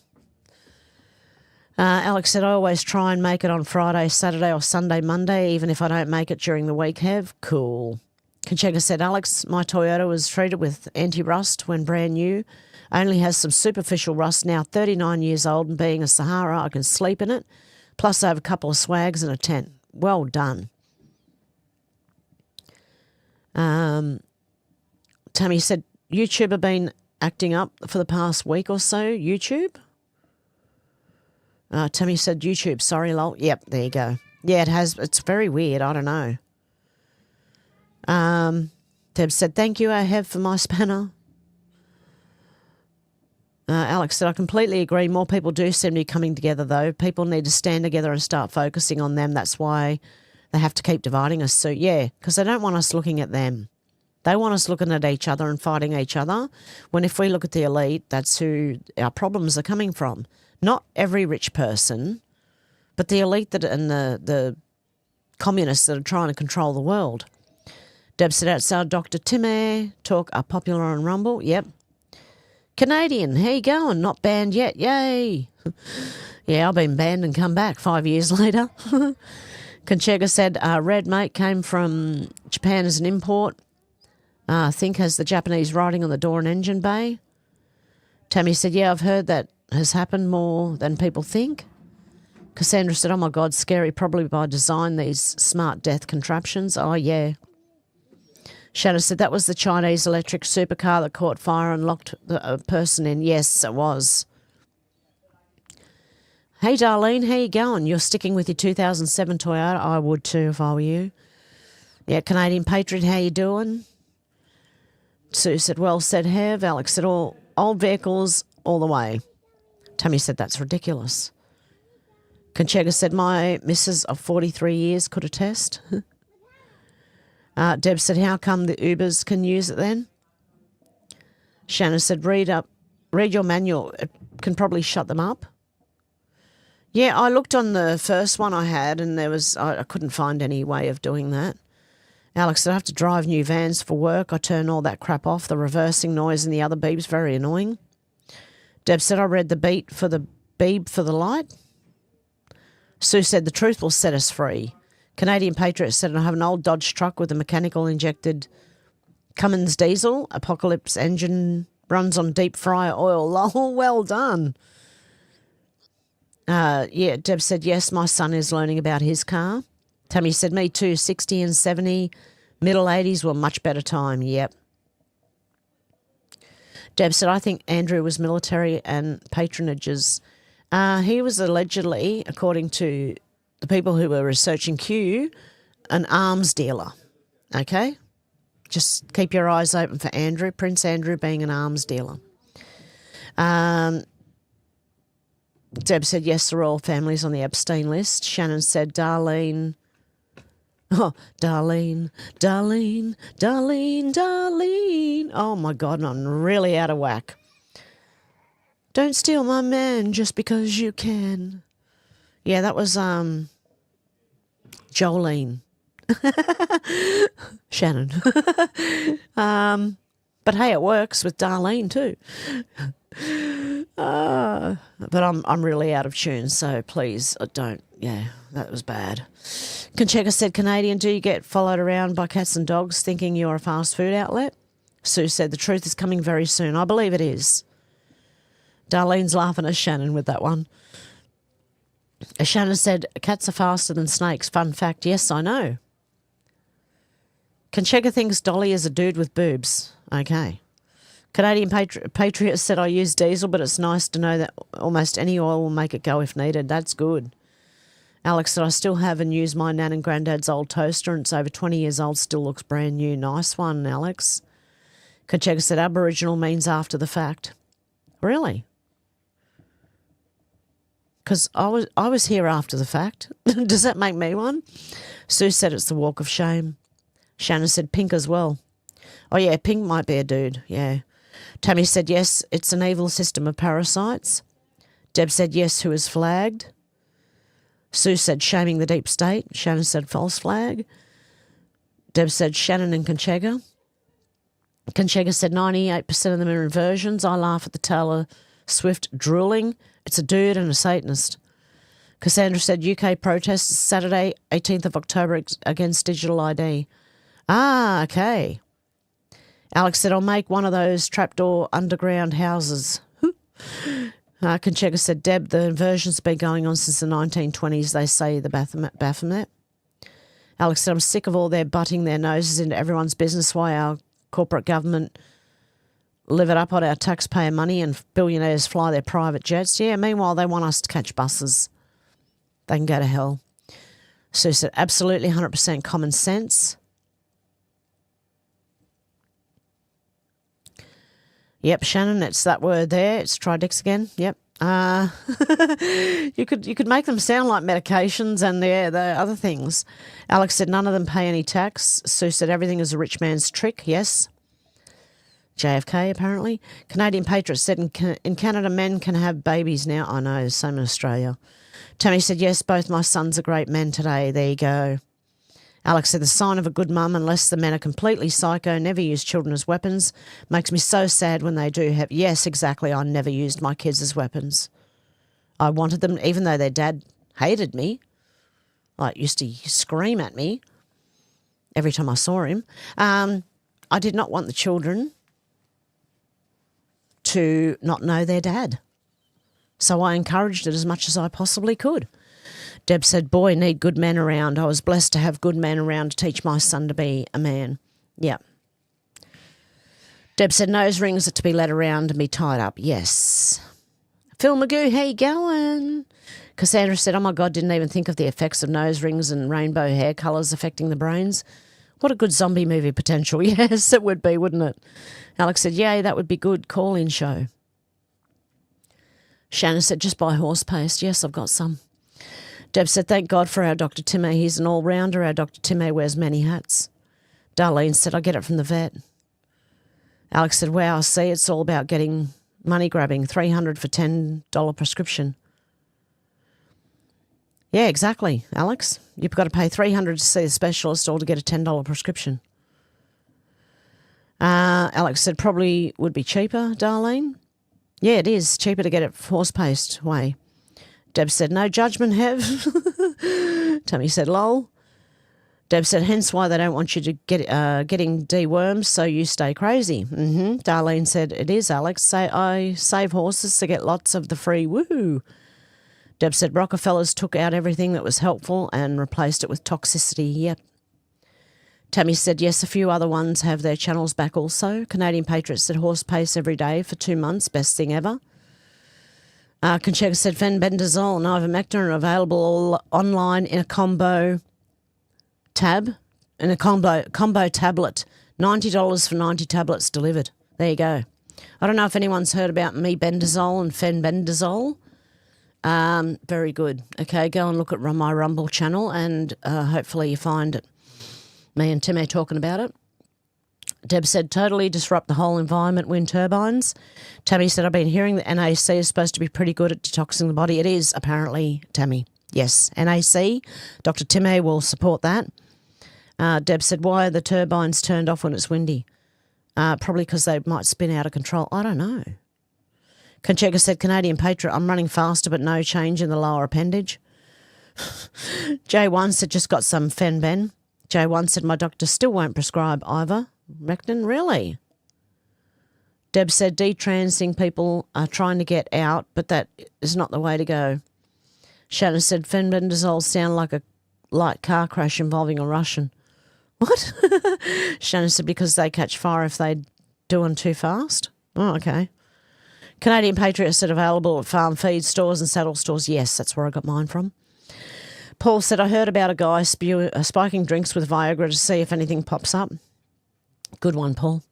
Alex said, I always try and make it on Friday, Saturday or Sunday, Monday, even if I don't make it during the week, Hev. Cool. Conchega said, Alex, my Toyota was treated with anti-rust when brand new. Only has some superficial rust now, 39 years old, and being a Sahara, I can sleep in it. Plus I have a couple of swags and a tent. Well done. Tammy said, YouTube have been acting up for the past week or so. YouTube? Tammy said, YouTube, sorry, lol. Yep, there you go. Yeah, it has. It's very weird. I don't know. Deb said, thank you, I have for my spanner. Alex said, I completely agree. More people do seem to be coming together, though. People need to stand together and start focusing on them. That's why they have to keep dividing us. So, yeah, because they don't want us looking at them. They want us looking at each other and fighting each other, when if we look at the elite, that's who our problems are coming from. Not every rich person, but the elite that and the communists that are trying to control the world. Deb said, outside Dr. Timmy, talk are popular on Rumble. Yep. Canadian, how you going? Not banned yet. Yay. Yeah, I've been banned and come back 5 years later. Conchega said, red mate came from Japan as an import. I think has the Japanese writing on the door and engine bay. Tammy said, yeah, I've heard that has happened more than people think. Cassandra said, oh my God, scary, probably by design, these smart death contraptions. Oh, yeah. Shanna said, that was the Chinese electric supercar that caught fire and locked the person in. Yes, it was. Hey, Darlene, how you going? You're sticking with your 2007 Toyota? I would too if I were you. Yeah, Canadian Patriot, how you doing? Sue said, well said, Hev. Alex said, all old vehicles all the way. Tammy said, that's ridiculous. Conchega said, my missus of 43 years could attest. Deb said, how come the Ubers can use it then? Shanna said, read your manual. It can probably shut them up. Yeah, I looked on the first one I had and I couldn't find any way of doing that. Alex said, I have to drive new vans for work. I turn all that crap off. The reversing noise and the other beep's very annoying. Deb said, I read the beep for the light. Sue said, the truth will set us free. Canadian Patriot said, I have an old Dodge truck with a mechanical injected Cummins diesel. Apocalypse engine runs on deep fryer oil. Lol, well done. Yeah, Deb said, yes, my son is learning about his car. Tammy said, me too, 60 and 70, middle 80s were a much better time. Yep. Deb said, I think Andrew was military and patronages. He was allegedly, according to the people who were researching Q, an arms dealer. Okay? Just keep your eyes open for Andrew, Prince Andrew being an arms dealer. Deb said, yes, the royal family's on the Epstein list. Shannon said, Darlene. Oh, Darlene, Darlene, Darlene, Darlene. Oh, my God, I'm really out of whack. Don't steal my man just because you can. Yeah, that was Jolene. Shannon. But hey, it works with Darlene too. But I'm really out of tune, so please don't. Yeah, that was bad. Conchega said, Canadian, do you get followed around by cats and dogs thinking you're a fast food outlet? Sue said, the truth is coming very soon. I believe it is. Darlene's laughing at Shannon with that one. Shannon said, cats are faster than snakes. Fun fact, yes, I know. Conchega thinks Dolly is a dude with boobs. Okay. Canadian Patriot said, I use diesel, but it's nice to know that almost any oil will make it go if needed. That's good. Alex said, I still have and use my nan and granddad's old toaster, and it's over 20 years old, still looks brand new. Nice one, Alex. Conchega said, Aboriginal means after the fact. Really? Because I was here after the fact. Does that make me one? Sue said it's the walk of shame. Shannon said pink as well. Oh, yeah, pink might be a dude, yeah. Tammy said, yes, it's an evil system of parasites. Deb said, yes, who is flagged? Sue said, shaming the deep state. Shannon said, false flag. Deb said, Shannon and Conchega. Conchega said, 98% of them are inversions. I laugh at the Taylor Swift drooling. It's a dude and a Satanist. Cassandra said, UK protests Saturday, 18th of October against digital ID. Ah, okay. Alex said, I'll make one of those trapdoor underground houses. Conchega said, Deb, the inversion's been going on since the 1920s, they say, the Baphomet. Alex said, I'm sick of all their butting their noses into everyone's business, why our corporate government live it up on our taxpayer money and billionaires fly their private jets. Yeah, meanwhile, they want us to catch buses. They can go to hell. Sue said, absolutely 100% common sense. Yep, Shannon, it's that word there. It's Tridex again. Yep. You could make them sound like medications and the other things. Alex said none of them pay any tax. Sue said everything is a rich man's trick. Yes. JFK, apparently. Canadian Patriot said in Canada, men can have babies now. I know, same in Australia. Tammy said, yes, both my sons are great men today. There you go. Alex said, the sign of a good mum, unless the men are completely psycho, never use children as weapons. Makes me so sad when they do have... Yes, exactly, I never used my kids as weapons. I wanted them, even though their dad hated me, like used to scream at me every time I saw him. I did not want the children to not know their dad. So I encouraged it as much as I possibly could. Deb said, boy, need good men around. I was blessed to have good men around to teach my son to be a man. Yeah. Deb said, nose rings are to be let around and be tied up. Yes. Phil Magoo, how you going? Cassandra said, oh my God, didn't even think of the effects of nose rings and rainbow hair colours affecting the brains. What a good zombie movie potential. Yes, it would be, wouldn't it? Alex said, yay, that would be good call-in show. Shannon said, just buy horse paste. Yes, I've got some. Deb said, thank God for our Dr. Timmy. He's an all-rounder. Our Dr. Timmy wears many hats. Darlene said, I get it from the vet. Alex said, wow, I see it's all about getting money grabbing. $300 for $10 prescription. Yeah, exactly, Alex. You've got to pay $300 to see a specialist or to get a $10 prescription. Alex said, probably would be cheaper, Darlene. Yeah, it is cheaper to get it horse paste way. Deb said, no judgment, Hev. Tammy said, lol. Deb said, hence why they don't want you to get getting dewormed so you stay crazy. Darlene said, it is, Alex. I save horses to get lots of the free woohoo. Deb said, Rockefellers took out everything that was helpful and replaced it with toxicity. Yep. Tammy said, yes, a few other ones have their channels back also. Canadian Patriot said, horse pace every day for 2 months, best thing ever. Conchega said, fenbendazole and ivermectin are available all online in a combo tablet. $90 for 90 tablets delivered. There you go. I don't know if anyone's heard about mebendazole and fenbendazole. Very good. Okay, go and look at my Rumble channel and hopefully you find me and Timmy talking about it. Deb said, totally disrupt the whole environment, wind turbines. Tammy said, I've been hearing that NAC is supposed to be pretty good at detoxing the body. It is, apparently, Tammy. Yes, NAC. Dr. Timmy will support that. Deb said, why are the turbines turned off when it's windy? Probably because they might spin out of control. I don't know. Conchega said, Canadian Patriot, I'm running faster but no change in the lower appendage. J1 said, just got some Fenben. J1 said, my doctor still won't prescribe ivermectin. Really? Deb said, detransing people are trying to get out, but that is not the way to go. Shannon said, fenbendazole sound like a light car crash involving a Russian. What? Shannon said, because they catch fire if they doing too fast. Oh, okay. Canadian Patriot said, available at farm feed stores and saddle stores. Yes, that's where I got mine from. Paul said, I heard about a guy spiking drinks with Viagra to see if anything pops up. Good one, Paul.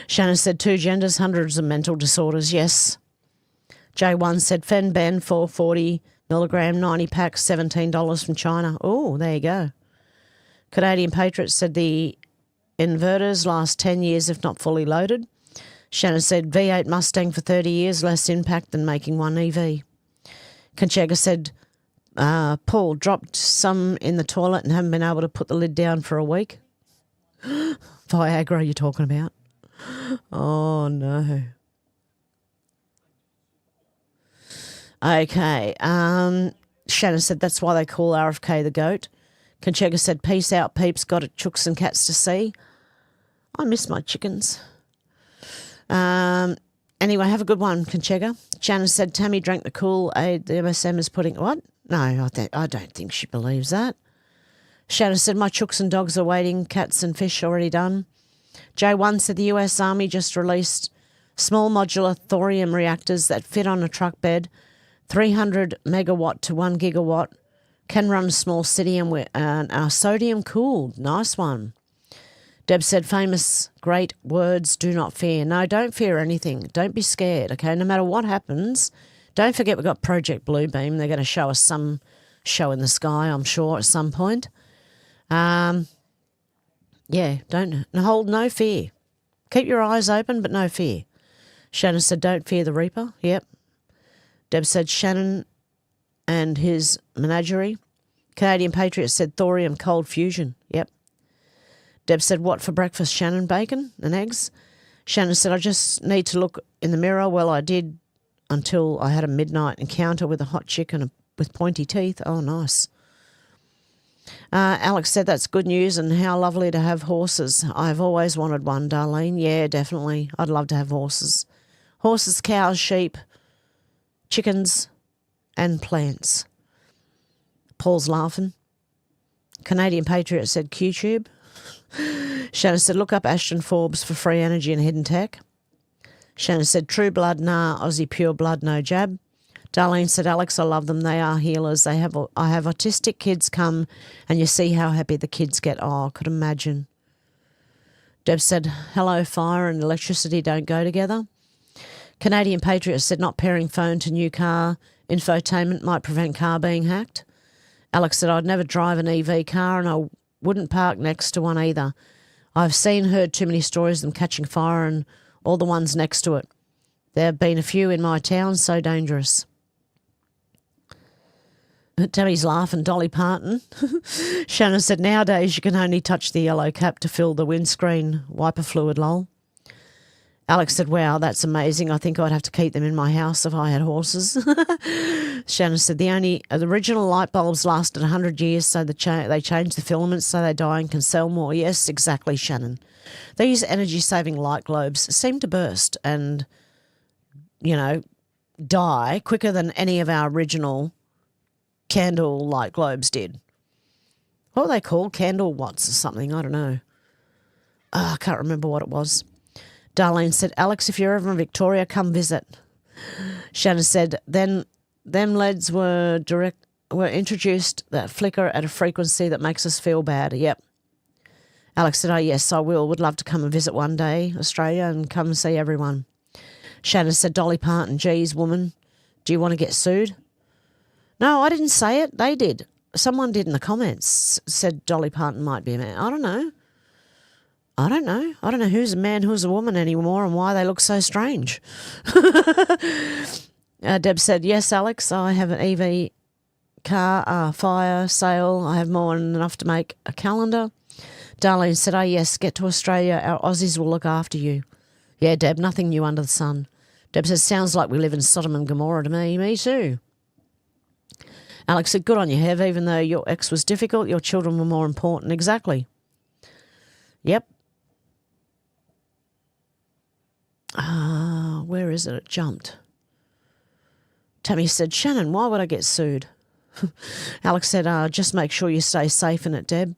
Shannon said, 2 genders, hundreds of mental disorders. Yes. J1 said, Fenben, 440 milligram, 90 packs, $17 from China. Oh, there you go. Canadian Patriot said the inverters last 10 years if not fully loaded. Shannon said V8 Mustang for 30 years, less impact than making one EV. Conchega said, Paul dropped some in the toilet and haven't been able to put the lid down for a week. Viagra you're talking about? Oh, no. Okay. Shannon said that's why they call RFK the goat. Conchega said, peace out, peeps. Got it, chooks and cats to see. I miss my chickens. Anyway, have a good one, Conchega. Shannon said, Tammy drank the Kool-Aid the MSM is putting... What? No, I don't think she believes that. Shannon said, my chooks and dogs are waiting. Cats and fish already done. J1 said the US Army just released small modular thorium reactors that fit on a truck bed, 300 megawatt to 1 gigawatt, can run a small city and are sodium cooled. Nice one. Deb said, famous great words, do not fear. No, don't fear anything. Don't be scared, okay? No matter what happens, don't forget we've got Project Bluebeam. They're going to show us some show in the sky, I'm sure, at some point. Yeah, don't hold no fear. Keep your eyes open, but no fear. Shannon said, don't fear the Reaper. Yep. Deb said, Shannon and his menagerie. Canadian Patriot said, thorium cold fusion. Yep. Deb said, what for breakfast, Shannon? Bacon and eggs? Shannon said, I just need to look in the mirror. Well, I did until I had a midnight encounter with a hot chicken with pointy teeth. Oh, nice. Alex said, that's good news and how lovely to have horses. I've always wanted one, Darlene. Yeah, definitely. I'd love to have horses. Horses, cows, sheep, chickens and plants. Paul's laughing. Canadian Patriot said, QTube. Shannon said, look up Ashton Forbes for free energy and hidden tech. Shannon said, true blood, nah, Aussie pure blood, no jab. Darlene said, Alex, I love them. They are healers. I have autistic kids come and you see how happy the kids get. Oh, I could imagine. Deb said, hello, fire and electricity don't go together. Canadian Patriot said, not pairing phone to new car infotainment might prevent car being hacked. Alex said, I'd never drive an EV car and I wouldn't park next to one either. I've heard too many stories of them catching fire and all the ones next to it. There have been a few in my town, so dangerous. Tammy's laughing, Dolly Parton. Shannon said, nowadays you can only touch the yellow cap to fill the windscreen wiper fluid, lol. Alex said, wow, that's amazing. I think I'd have to keep them in my house if I had horses. Shannon said, the original light bulbs lasted 100 years, so they changed the filaments so they die and can sell more. Yes, exactly, Shannon. These energy-saving light globes seem to burst and, die quicker than any of our original candle light globes did. What were they called? Candle watts or something? I don't know. I can't remember what it was. Darlene said, Alex, if you're ever in Victoria, come visit. Shannon said, then them LEDs were introduced that flicker at a frequency that makes us feel bad. Yep. Alex said, oh, yes, I will. Would love to come and visit one day, Australia, and come and see everyone. Shannon said, Dolly Parton, geez, woman, do you want to get sued? No, I didn't say it. They did. Someone did in the comments, said Dolly Parton might be a man. I don't know. I don't know who's a man, who's a woman anymore and why they look so strange. Deb said, yes, Alex, I have an EV car fire sale. I have more than enough to make a calendar. Darlene said, oh, yes, get to Australia. Our Aussies will look after you. Yeah, Deb, nothing new under the sun. Deb says, sounds like we live in Sodom and Gomorrah to me. Me too. Alex said, good on you, Hev. Even though your ex was difficult, your children were more important. Exactly. Yep. Where is it? It jumped. Tammy said, Shannon, why would I get sued? Alex said, just make sure you stay safe in it, Deb.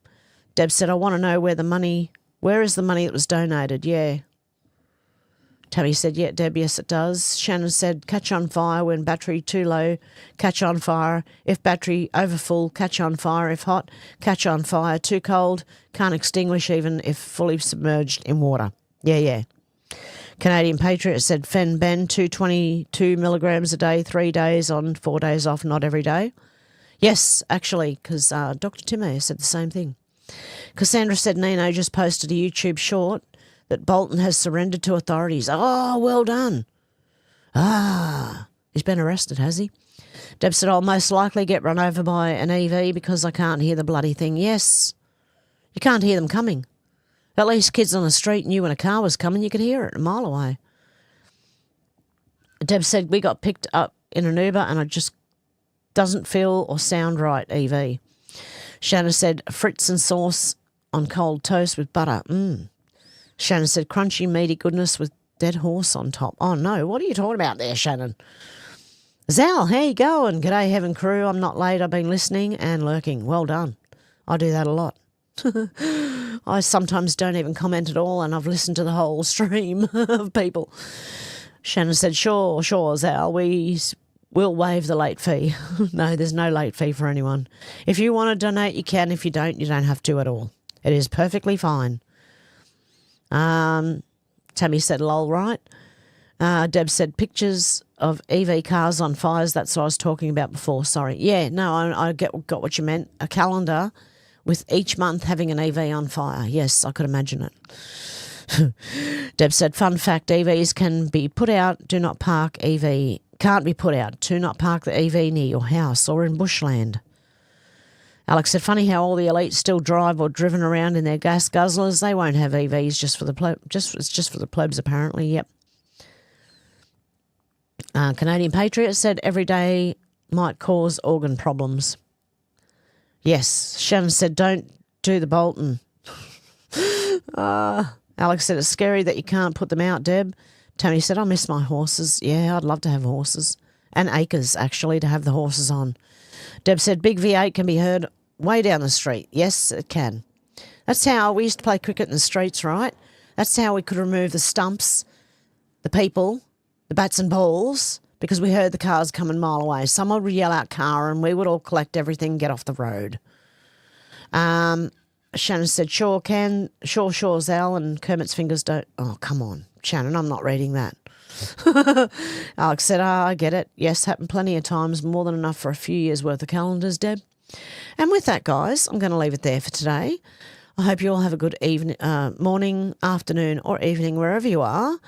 Deb said, I want to know where is the money that was donated? Yeah. Tammy said, yeah, Deb, yes, it does. Shannon said, catch on fire when battery too low, catch on fire. If battery overfull, catch on fire. If hot, catch on fire. Too cold, can't extinguish even if fully submerged in water. Yeah. Canadian Patriot said, Fen Ben, 222 milligrams a day, 3 days on, 4 days off, not every day. Yes, actually, because Dr. Timmer said the same thing. Cassandra said Nino just posted a YouTube short that Bolton has surrendered to authorities. Oh, well done. Ah, he's been arrested, has he? Deb said, I'll most likely get run over by an EV because I can't hear the bloody thing. Yes, you can't hear them coming. At least kids on the street knew when a car was coming, you could hear it a mile away. Deb said, we got picked up in an Uber and it just doesn't feel or sound right, EV. Shannon said, Fritz and sauce on cold toast with butter. Shannon said, crunchy, meaty goodness with dead horse on top. Oh, no, what are you talking about there, Shannon? Zal, how you going? G'day, Heaven Crew. I'm not late. I've been listening and lurking. Well done. I do that a lot. I sometimes don't even comment at all, and I've listened to the whole stream of people. Shannon said, sure, Zal, we'll waive the late fee. No, there's no late fee for anyone. If you want to donate, you can. If you don't have to at all. It is perfectly fine. Tammy said, lol, right? Deb said, pictures of EV cars on fires. That's what I was talking about before. Sorry. Yeah, no, I got what you meant. A calendar with each month having an EV on fire. Yes, I could imagine it. Deb said, fun fact, EVs can be put out. Do not park EV. Can't be put out. Do not park the EV near your house or in bushland. Alex said, funny how all the elites still drive or driven around in their gas guzzlers. They won't have EVs just for the plebs apparently. Yep. Canadian Patriot said every day might cause organ problems. Yes. Shannon said don't do the Bolton. Alex said it's scary that you can't put them out, Deb. Tony said I miss my horses. Yeah, I'd love to have horses. And acres, actually, to have the horses on. Deb said big V8 can be heard way down the street. Yes, it can. That's how we used to play cricket in the streets, right? That's how we could remove the stumps, the people, the bats and balls, because we heard the cars coming a mile away. Someone would yell out car and we would all collect everything and get off the road. Shannon said, sure, Zal, and Kermit's fingers don't. Oh, come on, Shannon, I'm not reading that. Alex said, I get it. Yes, happened plenty of times, more than enough for a few years' worth of calendars, Deb. And with that, guys, I'm going to leave it there for today. I hope you all have a good evening, morning, afternoon, or evening, wherever you are.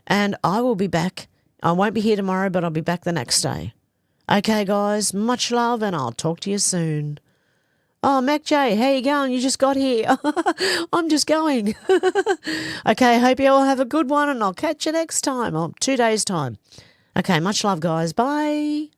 And I will be back. I won't be here tomorrow, but I'll be back the next day. Okay, guys, much love, and I'll talk to you soon. Oh, Mac J, how you going? You just got here. I'm just going. Okay, hope you all have a good one, and I'll catch you next time, or 2 days' time. Okay, much love, guys. Bye.